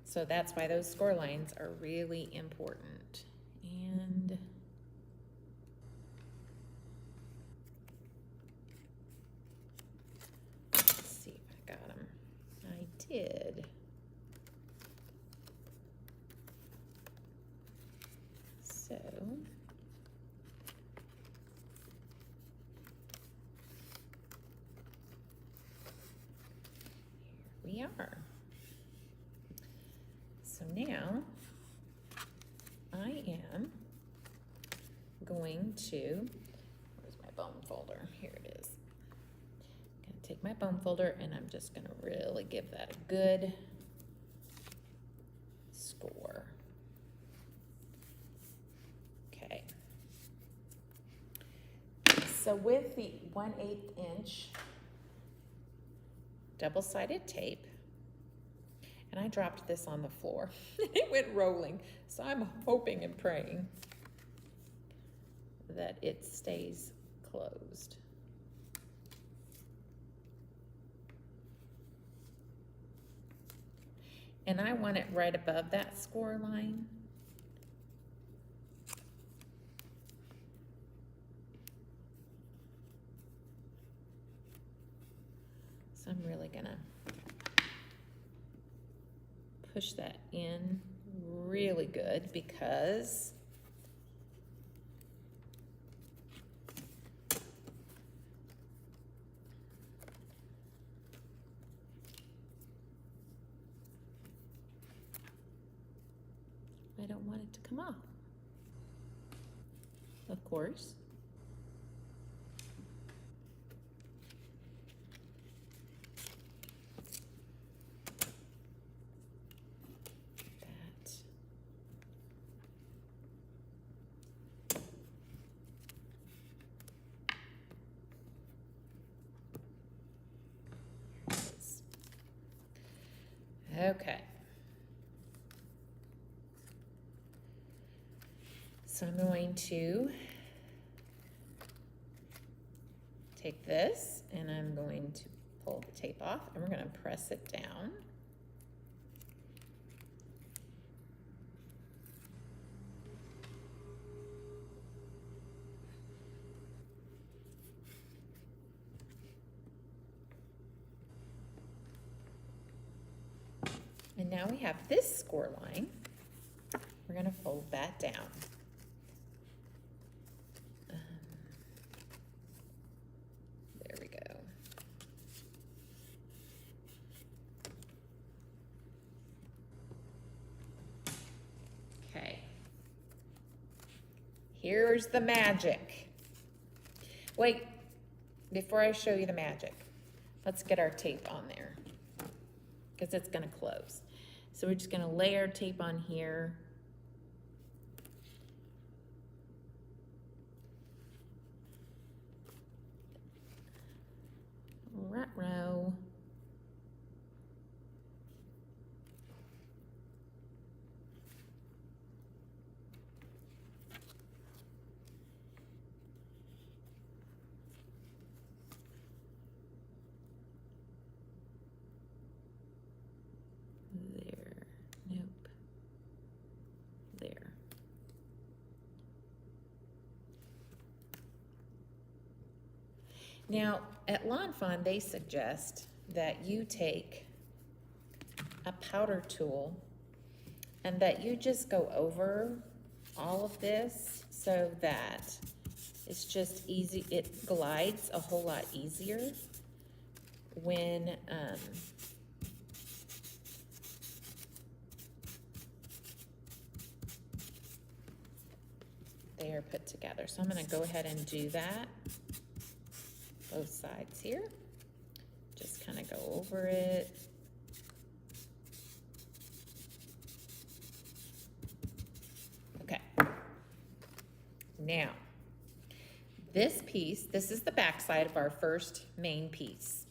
So that's why those score lines are really important. And let's see if I got them. I did. So we are. So now I am going to, where's my bone folder? Here it is. I'm going to take my bone folder and I'm just going to really give that a good score. Okay. So with the 1/8 inch double-sided tape, and I dropped this on the floor. It went rolling, so I'm hoping and praying that it stays closed. And I want it right above that score line. So I'm really gonna push that in really good because I don't want it to come off, of course. Okay, So I'm going to take this and I'm going to pull the tape off and we're going to press it down. And now we have this score line. We're going to fold that down. There we go. Okay. Here's the magic. Wait, before I show you the magic, let's get our tape on there because it's going to close. So we're just going to lay our tape on here. Ruh-roh. There. Nope. There. Now, at Lawn Fawn, they suggest that you take a powder tool and that you just go over all of this so that it's just easy. It glides a whole lot easier when they are put together. So I'm going to go ahead and do that. Both sides here. Just kind of go over it. Okay. Now, this piece, this is the back side of our first main piece.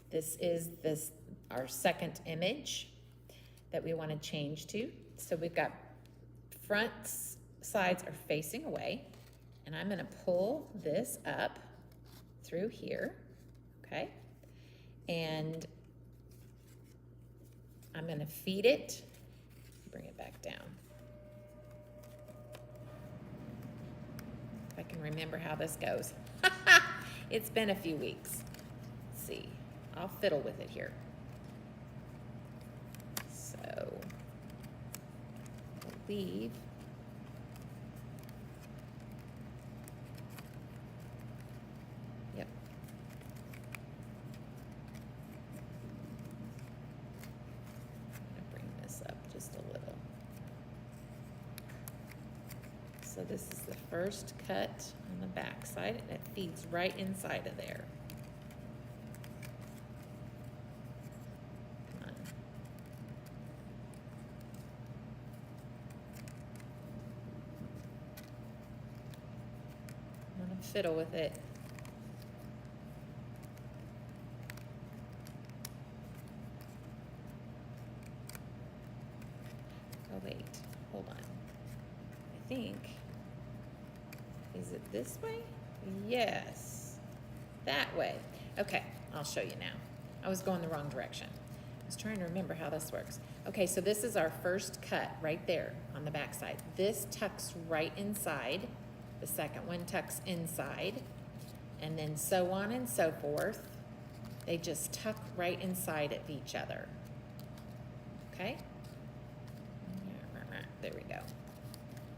This is our second image that we want to change to. So we've got front sides are facing away, and I'm going to pull this up through here, okay? And I'm going to feed it, bring it back down. If I can remember how this goes. It's been a few weeks. Let's see. I'll fiddle with it here. So, I'll leave. Yep. I'm going to bring this up just a little. So this is the first cut on the back side, and it feeds right inside of there. Come on. I'm gonna fiddle with it. Oh wait, hold on. I think, is it this way? Yes, that way. Okay, I'll show you now. I was going the wrong direction. I was trying to remember how this works. Okay, so this is our first cut right there on the back side. This tucks right inside. The second one tucks inside. And then so on and so forth. They just tuck right inside of each other. Okay? There we go.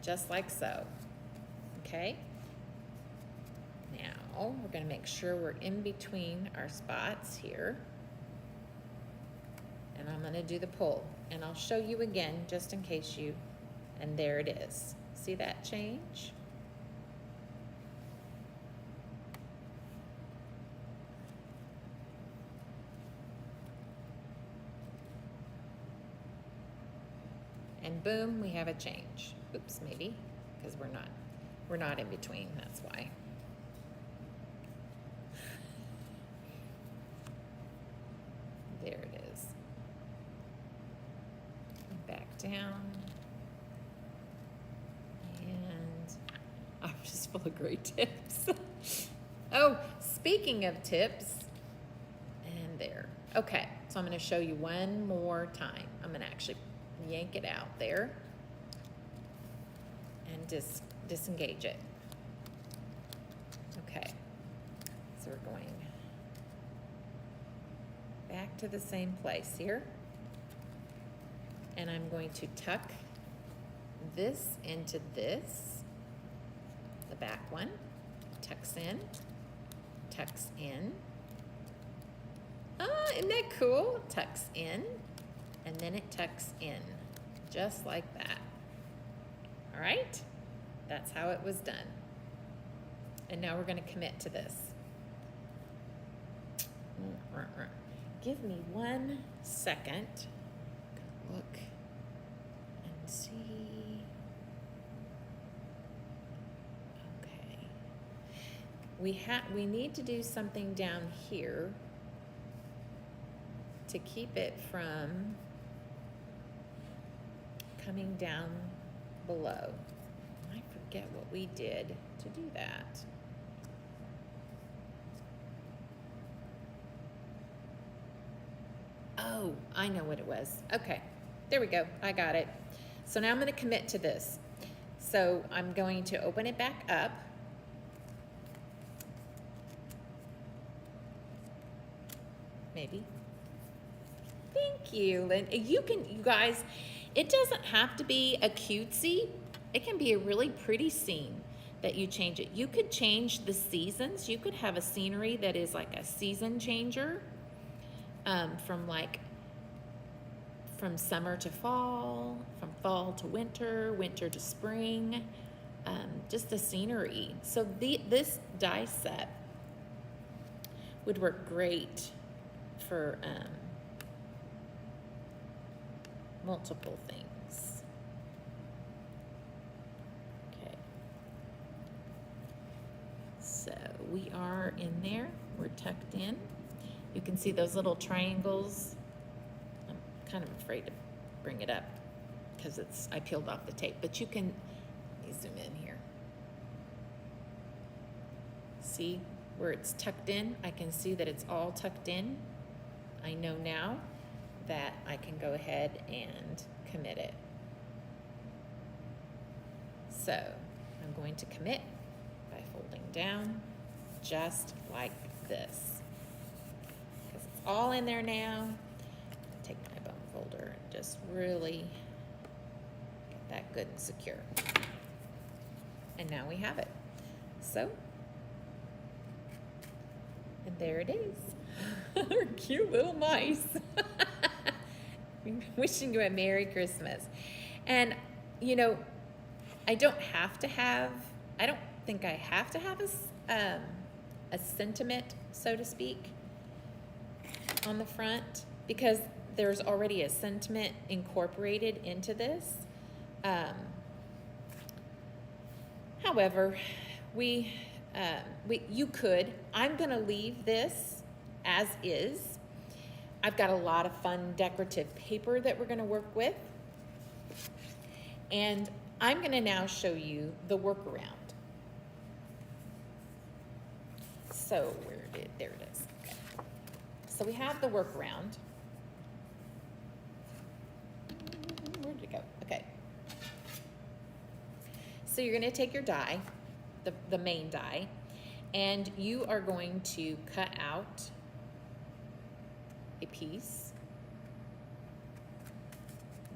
Just like so. Okay? Now, we're going to make sure we're in between our spots here. And I'm going to do the pull. And I'll show you again, just in case you, and there it is. See that change? And boom, we have a change. Oops, maybe, because we're not in between, that's why. There it is. Back down. And full of great tips. Oh, speaking of tips, and there. Okay, so I'm going to show you one more time. I'm going to actually yank it out there and disengage it. Okay, so we're going back to the same place here. And I'm going to tuck this into this, the back one, tucks in, ah, isn't that cool? Tucks in, and then it tucks in, just like that. All right, that's how it was done. And now we're gonna commit to this. Give me 1 second. Look and see. Okay. We need to do something down here to keep it from coming down below. I forget what we did to do that. Oh, I know what it was. Okay, there we go. I got it. So now I'm going to commit to this. So I'm going to open it back up. Maybe. Thank you, Lynn. You guys, it doesn't have to be a cutesy. It can be a really pretty scene that you change it. You could change the seasons. You could have a scenery that is like a season changer. From summer to fall, from fall to winter, winter to spring, just the scenery. So this die set would work great for multiple things. Okay. So we are in there, we're tucked in. You can see those little triangles. I'm kind of afraid to bring it up because I peeled off the tape, but you can, let me zoom in here. See where it's tucked in? I can see that it's all tucked in. I know now that I can go ahead and commit it. So I'm going to commit by folding down just like this. All in there now. Take my bone folder and just really get that good and secure. And now we have it. So, and there it is. Our cute little mice. Wishing you a Merry Christmas. And, you know, I don't think I have to have a sentiment, so to speak, on the front, because there's already a sentiment incorporated into this. However, you could. I'm gonna leave this as is. I've got a lot of fun decorative paper that we're gonna work with. And I'm gonna now show you the workaround. So there it is. Okay. So we have the workaround. Where did it go? Okay. So you're gonna take your die, the main die, and you are going to cut out a piece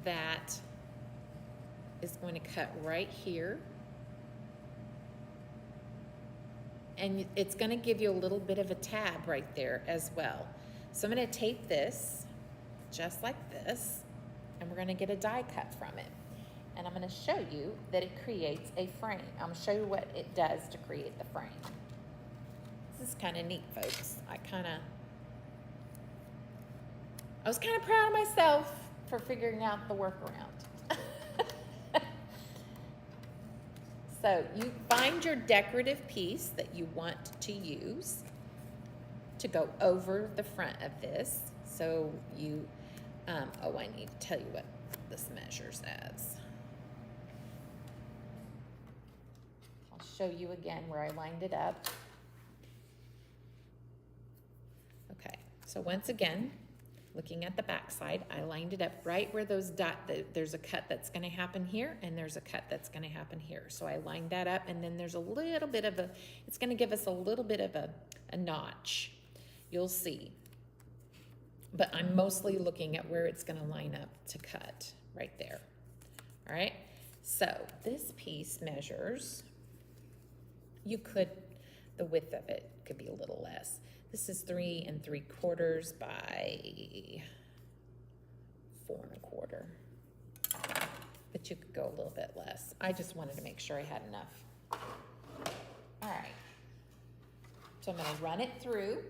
that is going to cut right here. And it's going to give you a little bit of a tab right there as well. So I'm going to tape this just like this, and we're going to get a die cut from it. And I'm going to show you that it creates a frame. I'm going to show you what it does to create the frame. This is kind of neat, folks. I was kind of proud of myself for figuring out the workaround. So you find your decorative piece that you want to use to go over the front of this. So you, oh, I need to tell you what this measures as. I'll show you again where I lined it up. Okay, so once again, looking at the back side, I lined it up right where those there's a cut that's gonna happen here, and there's a cut that's gonna happen here. So I lined that up, and then there's a little bit of it's gonna give us a little bit of a notch. You'll see. But I'm mostly looking at where it's gonna line up to cut, right there. All right, so this piece measures, the width of it could be a little less. This is 3 3/4 by 4 1/4. But you could go a little bit less. I just wanted to make sure I had enough. All right, so I'm gonna run it through.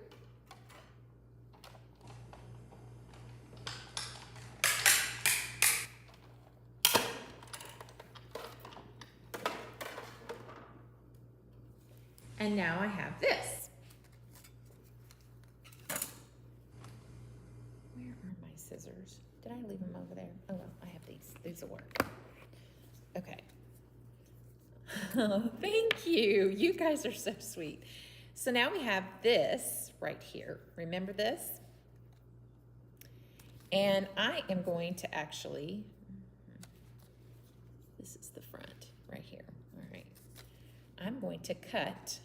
And now I have this. Where are my scissors? Did I leave them over there? Oh well, I have these. These will work. Okay. Oh, thank you. You guys are so sweet. So now we have this right here. Remember this? And I am going to actually, this is the front right here. All right. I'm going to cut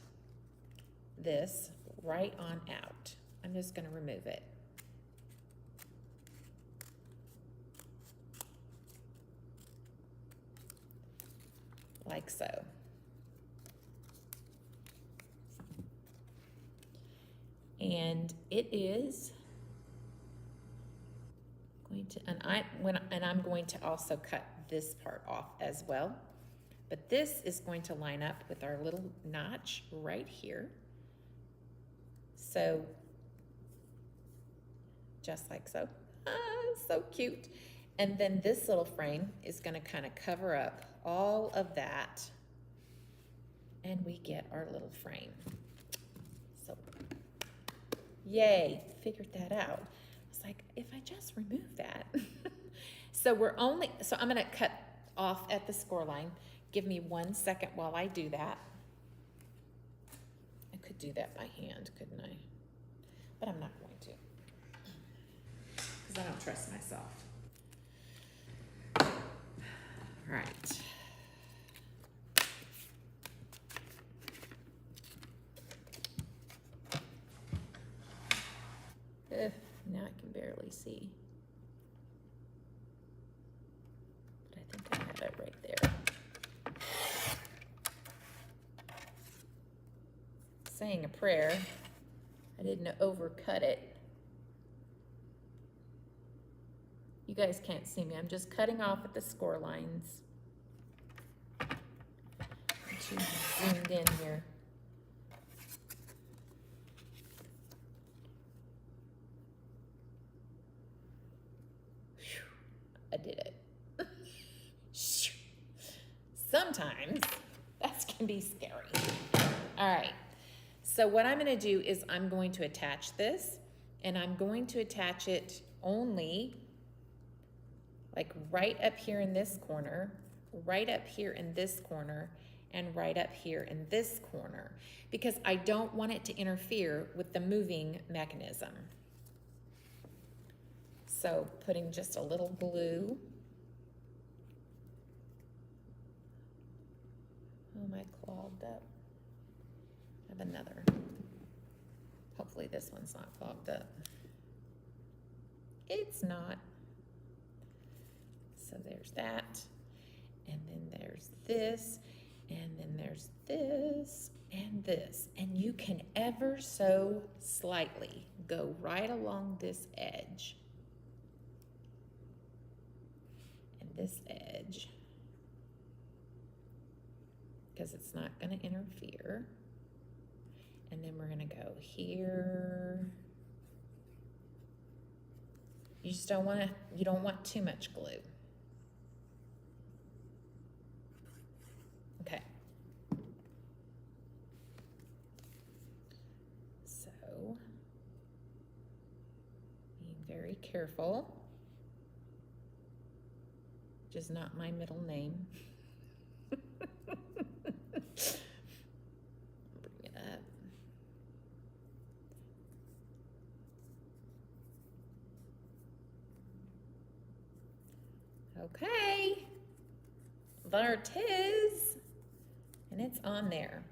this right on out. I'm just going to remove it. Like so. And it is going to, and I'm going to also cut this part off as well. But this is going to line up with our little notch right here. So, just like so. So cute. And then this little frame is going to kind of cover up all of that. And we get our little frame. So, yay, figured that out. I was like, if I just remove that. So I'm going to cut off at the score line. Give me 1 second while I do that. I could do that by hand, couldn't I? But I'm not going to, because I don't trust myself. All right. Now I can barely see. But I think I have it right there. Saying a prayer. I didn't overcut it. You guys can't see me. I'm just cutting off at the score lines. She zoomed in here. I did it. Sometimes that can be scary. All right. So what I'm going to do is I'm going to attach this, and I'm going to attach it only like right up here in this corner, right up here in this corner, and right up here in this corner, because I don't want it to interfere with the moving mechanism. So putting just a little glue. Oh, am I clogged up? I have another. Hopefully this one's not clogged up. It's not. So there's that. And then there's this. And then there's this and this. And you can ever so slightly go right along this edge. And this edge. Because it's not going to interfere. And then we're going to go here. You just don't want to, you don't want too much glue. Okay. So, being very careful, which is not my middle name. Okay, there it is, and it's on there.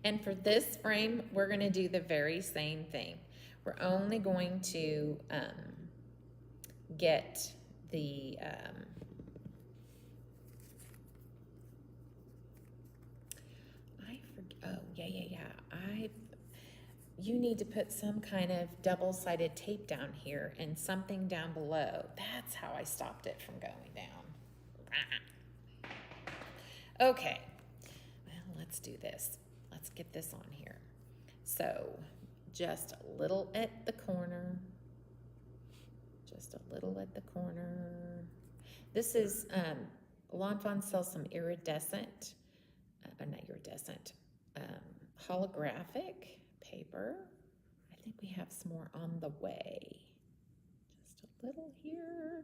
And for this frame, we're going to do the very same thing. We're only going to get the you need to put some kind of double-sided tape down here and something down below. That's how I stopped it from going down. Okay, well, let's do this. Let's get this on here. So just a little at the corner, just a little at the corner. This is, Lawn Fawn sells some iridescent, not iridescent, holographic paper. I think we have some more on the way. Just a little here,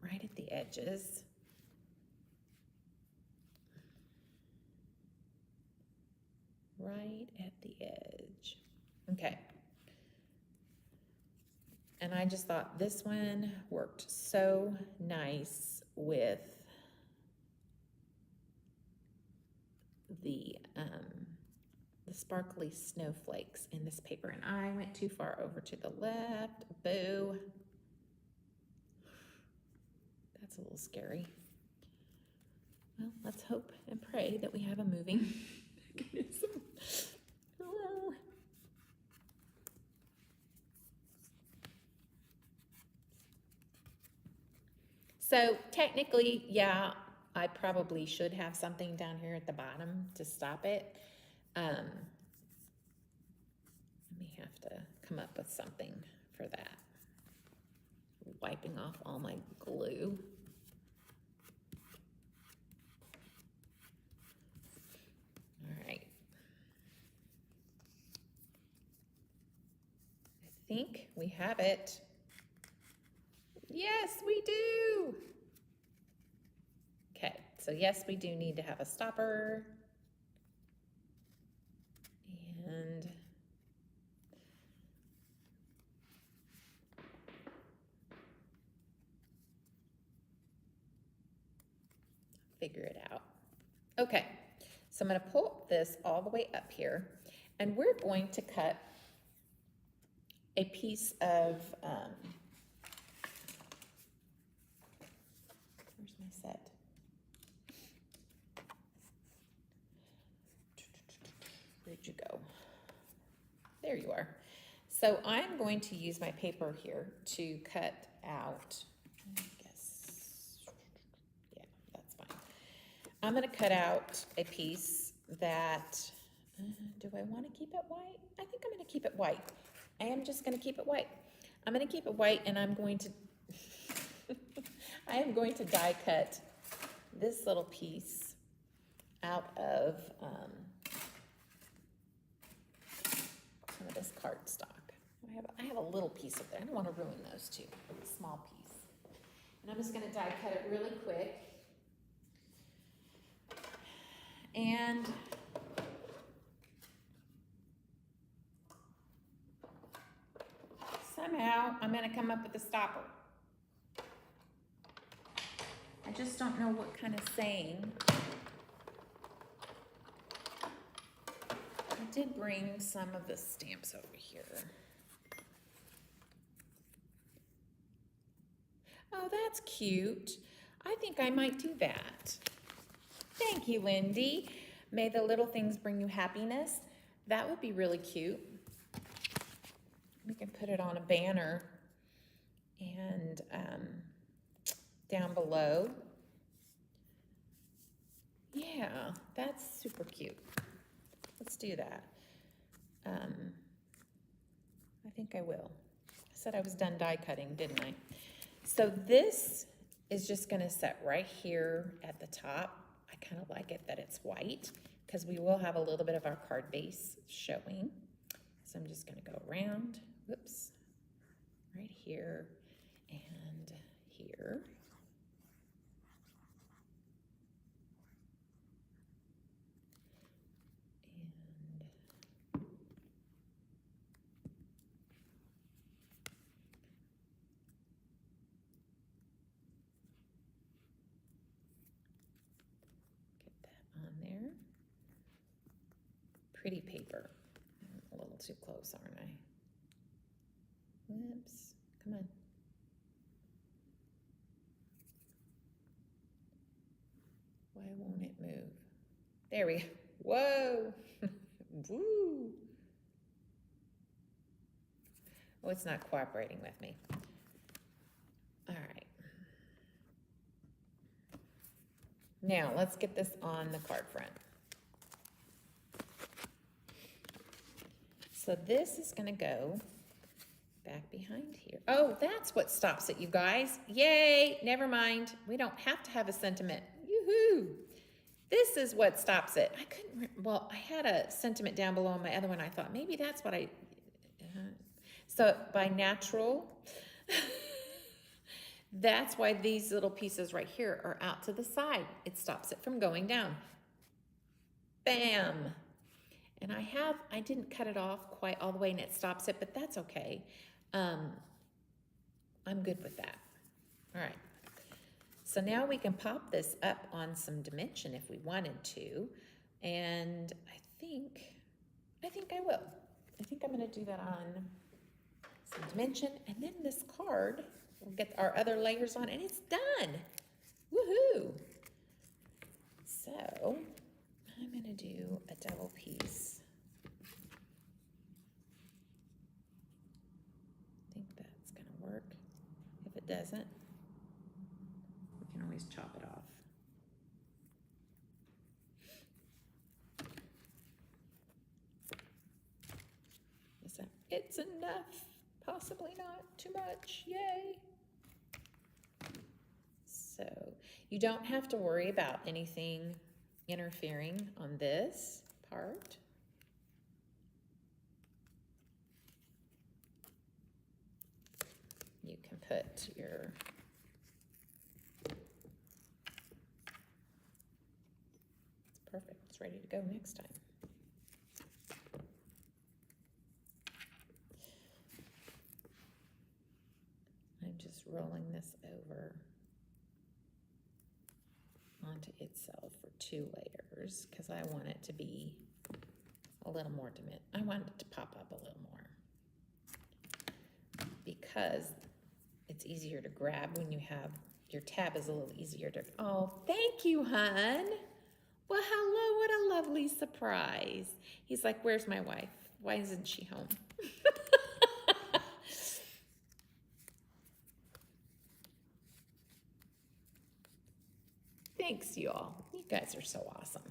right at the edges. Right at the edge. Okay. And I just thought this one worked so nice with the sparkly snowflakes in this paper, and I went too far over to the left. Boo. That's a little scary. Well, let's hope and pray that we have a moving mechanism. Hello. So technically, yeah, I probably should have something down here at the bottom to stop it. Let me have to come up with something for that. Wiping off all my glue. All right. I think we have it. Yes, we do. Okay, so yes, we do need to have a stopper. And figure it out. Okay, so I'm going to pull this all the way up here, and we're going to cut a piece of, where's my set? Where'd you go? There you are. So I'm going to use my paper here to cut out, I guess, yeah, that's fine. I'm going to cut out a piece that, do I want to keep it white? I think I'm going to keep it white. I am just going to keep it white. I'm going to keep it white, and I'm going to, I am going to die cut this little piece out of some of this cardstock. I have a little piece of that. I don't want to ruin those two. A small piece. And I'm just going to die cut it really quick. And somehow I'm going to come up with a stopper. I just don't know what kind of saying. I did bring some of the stamps over here. Oh, that's cute. I think I might do that. Thank you, Lindy. May the little things bring you happiness. That would be really cute. We can put it on a banner and down below. Yeah, that's super cute. Let's do that. I think I will. I said I was done die cutting, didn't I? So this is just going to set right here at the top. I kind of like it that it's white because we will have a little bit of our card base showing. So I'm just going to go around, whoops, right here and here. pretty paper. I'm a little too close, aren't I? Whoops, come on. Why won't it move? There we go. Whoa. Woo. Oh, it's not cooperating with me. All right. Now, let's get this on the card front. So this is going to go back behind here. Oh, that's what stops it, you guys. Yay, never mind. We don't have to have a sentiment. Yoo-hoo. This is what stops it. I couldn't, well, I had a sentiment down below on my other one. I thought maybe that's what so by natural, that's why these little pieces right here are out to the side. It stops it from going down. Bam. And I didn't cut it off quite all the way and it stops it, but that's okay. I'm good with that. All right. So now we can pop this up on some dimension if we wanted to. And I think I will. I think I'm going to do that on some dimension. And then this card, we'll get our other layers on and it's done. Woohoo! So I'm going to do a double piece. I think that's going to work. If it doesn't, we can always chop it off. Is that, it's enough. Possibly not too much. Yay. So you don't have to worry about anything interfering on this part. You can put your it's perfect. It's ready to go next time. I'm just rolling this over onto itself for 2 layers because I want it to be a little more I want it to pop up a little more because it's easier to grab when you have your tab is a little easier to. Oh, thank you, hon. Well, hello, what a lovely surprise. He's like, where's my wife? Why isn't she home? Thanks, you all. You guys are so awesome.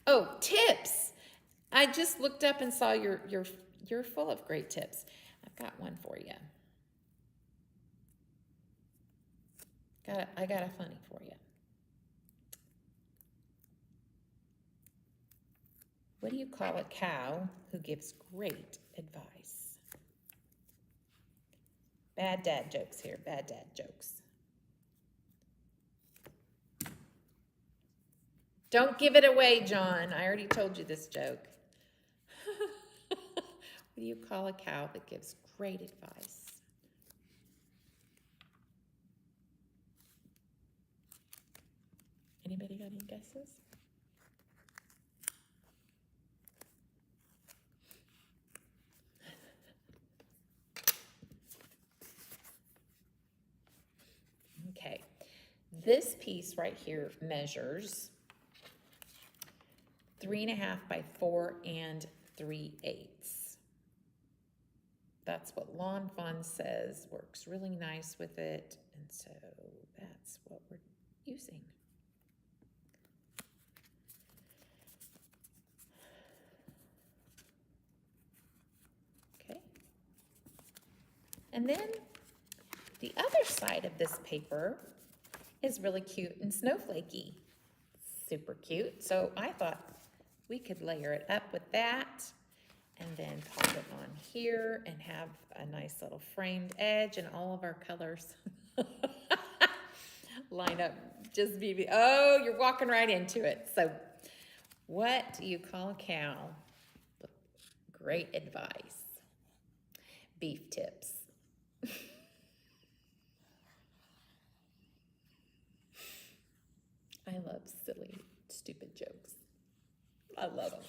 Oh, tips. I just looked up and saw you're full of great tips. I've got one for you. I got a funny for you. What do you call a cow who gives great advice? Bad dad jokes here, bad dad jokes. Don't give it away, John. I already told you this joke. What do you call a cow that gives great advice? Anybody got any guesses? Okay, this piece right here measures 3.5 by 4 3/8. That's what Lawn Fawn says works really nice with it, and so that's what we're using. Okay, and then the other side of this paper is really cute and snowflakey. Super cute. So I thought we could layer it up with that and then pop it on here and have a nice little framed edge and all of our colors line up. Just be, oh, you're walking right into it. So what do you call a cow? Great advice. Beef tips. I love silly, stupid jokes. I love them.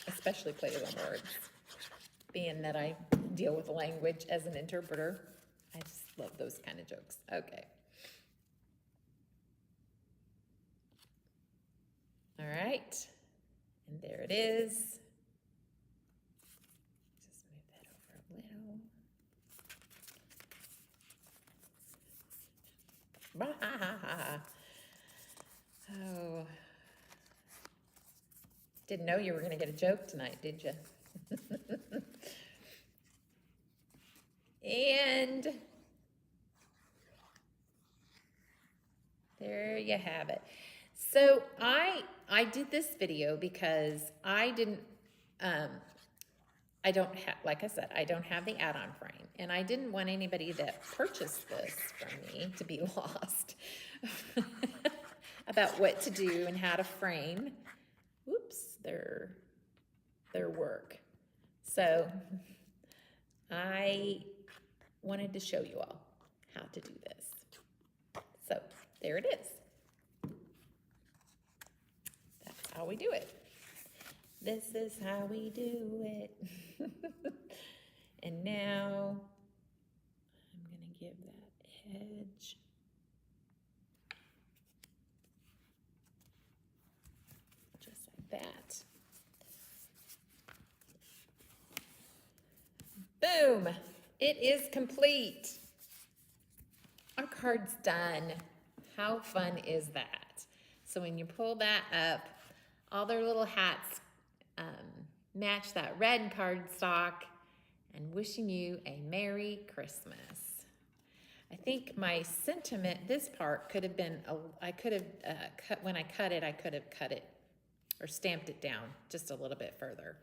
Especially plays on words. Being that I deal with language as an interpreter, I just love those kind of jokes. Okay. All right. And there it is. Just move that over a little. Oh. Didn't know you were going to get a joke tonight, did you? And there you have it. So I did this video because I don't have, like I said, I don't have the add-on frame, and I didn't want anybody that purchased this from me to be lost about what to do and how to frame, their work. So I wanted to show you all how to do this. So there it is. That's how we do it. This is how we do it. And now I'm going to give that edge. Just like that. Boom! It is complete. Our card's done. How fun is that? So when you pull that up, all their little hats match that red cardstock, and wishing you a Merry Christmas. I think my sentiment, this part could have been, I could have cut, when I cut it, I could have cut it or stamped it down just a little bit further.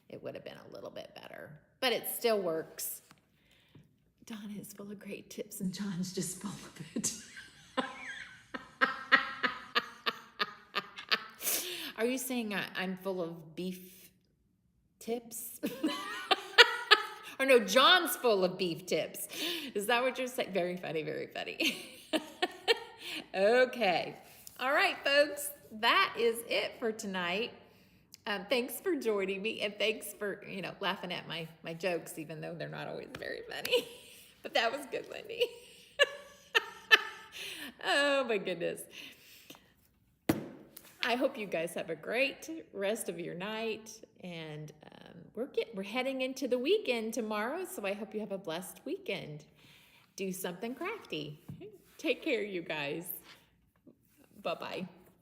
It would have been a little bit better, but it still works. Donna is full of great tips and John's just full of it. Are you saying I'm full of beef tips? Or no, John's full of beef tips. Is that what you're saying? Very funny, very funny. Okay. All right, folks. That is it for tonight. Thanks for joining me, and thanks for, laughing at my jokes, even though they're not always very funny. But that was good, Lindy. Oh, my goodness. I hope you guys have a great rest of your night, and we're heading into the weekend tomorrow, so I hope you have a blessed weekend. Do something crafty. Take care, you guys. Bye-bye.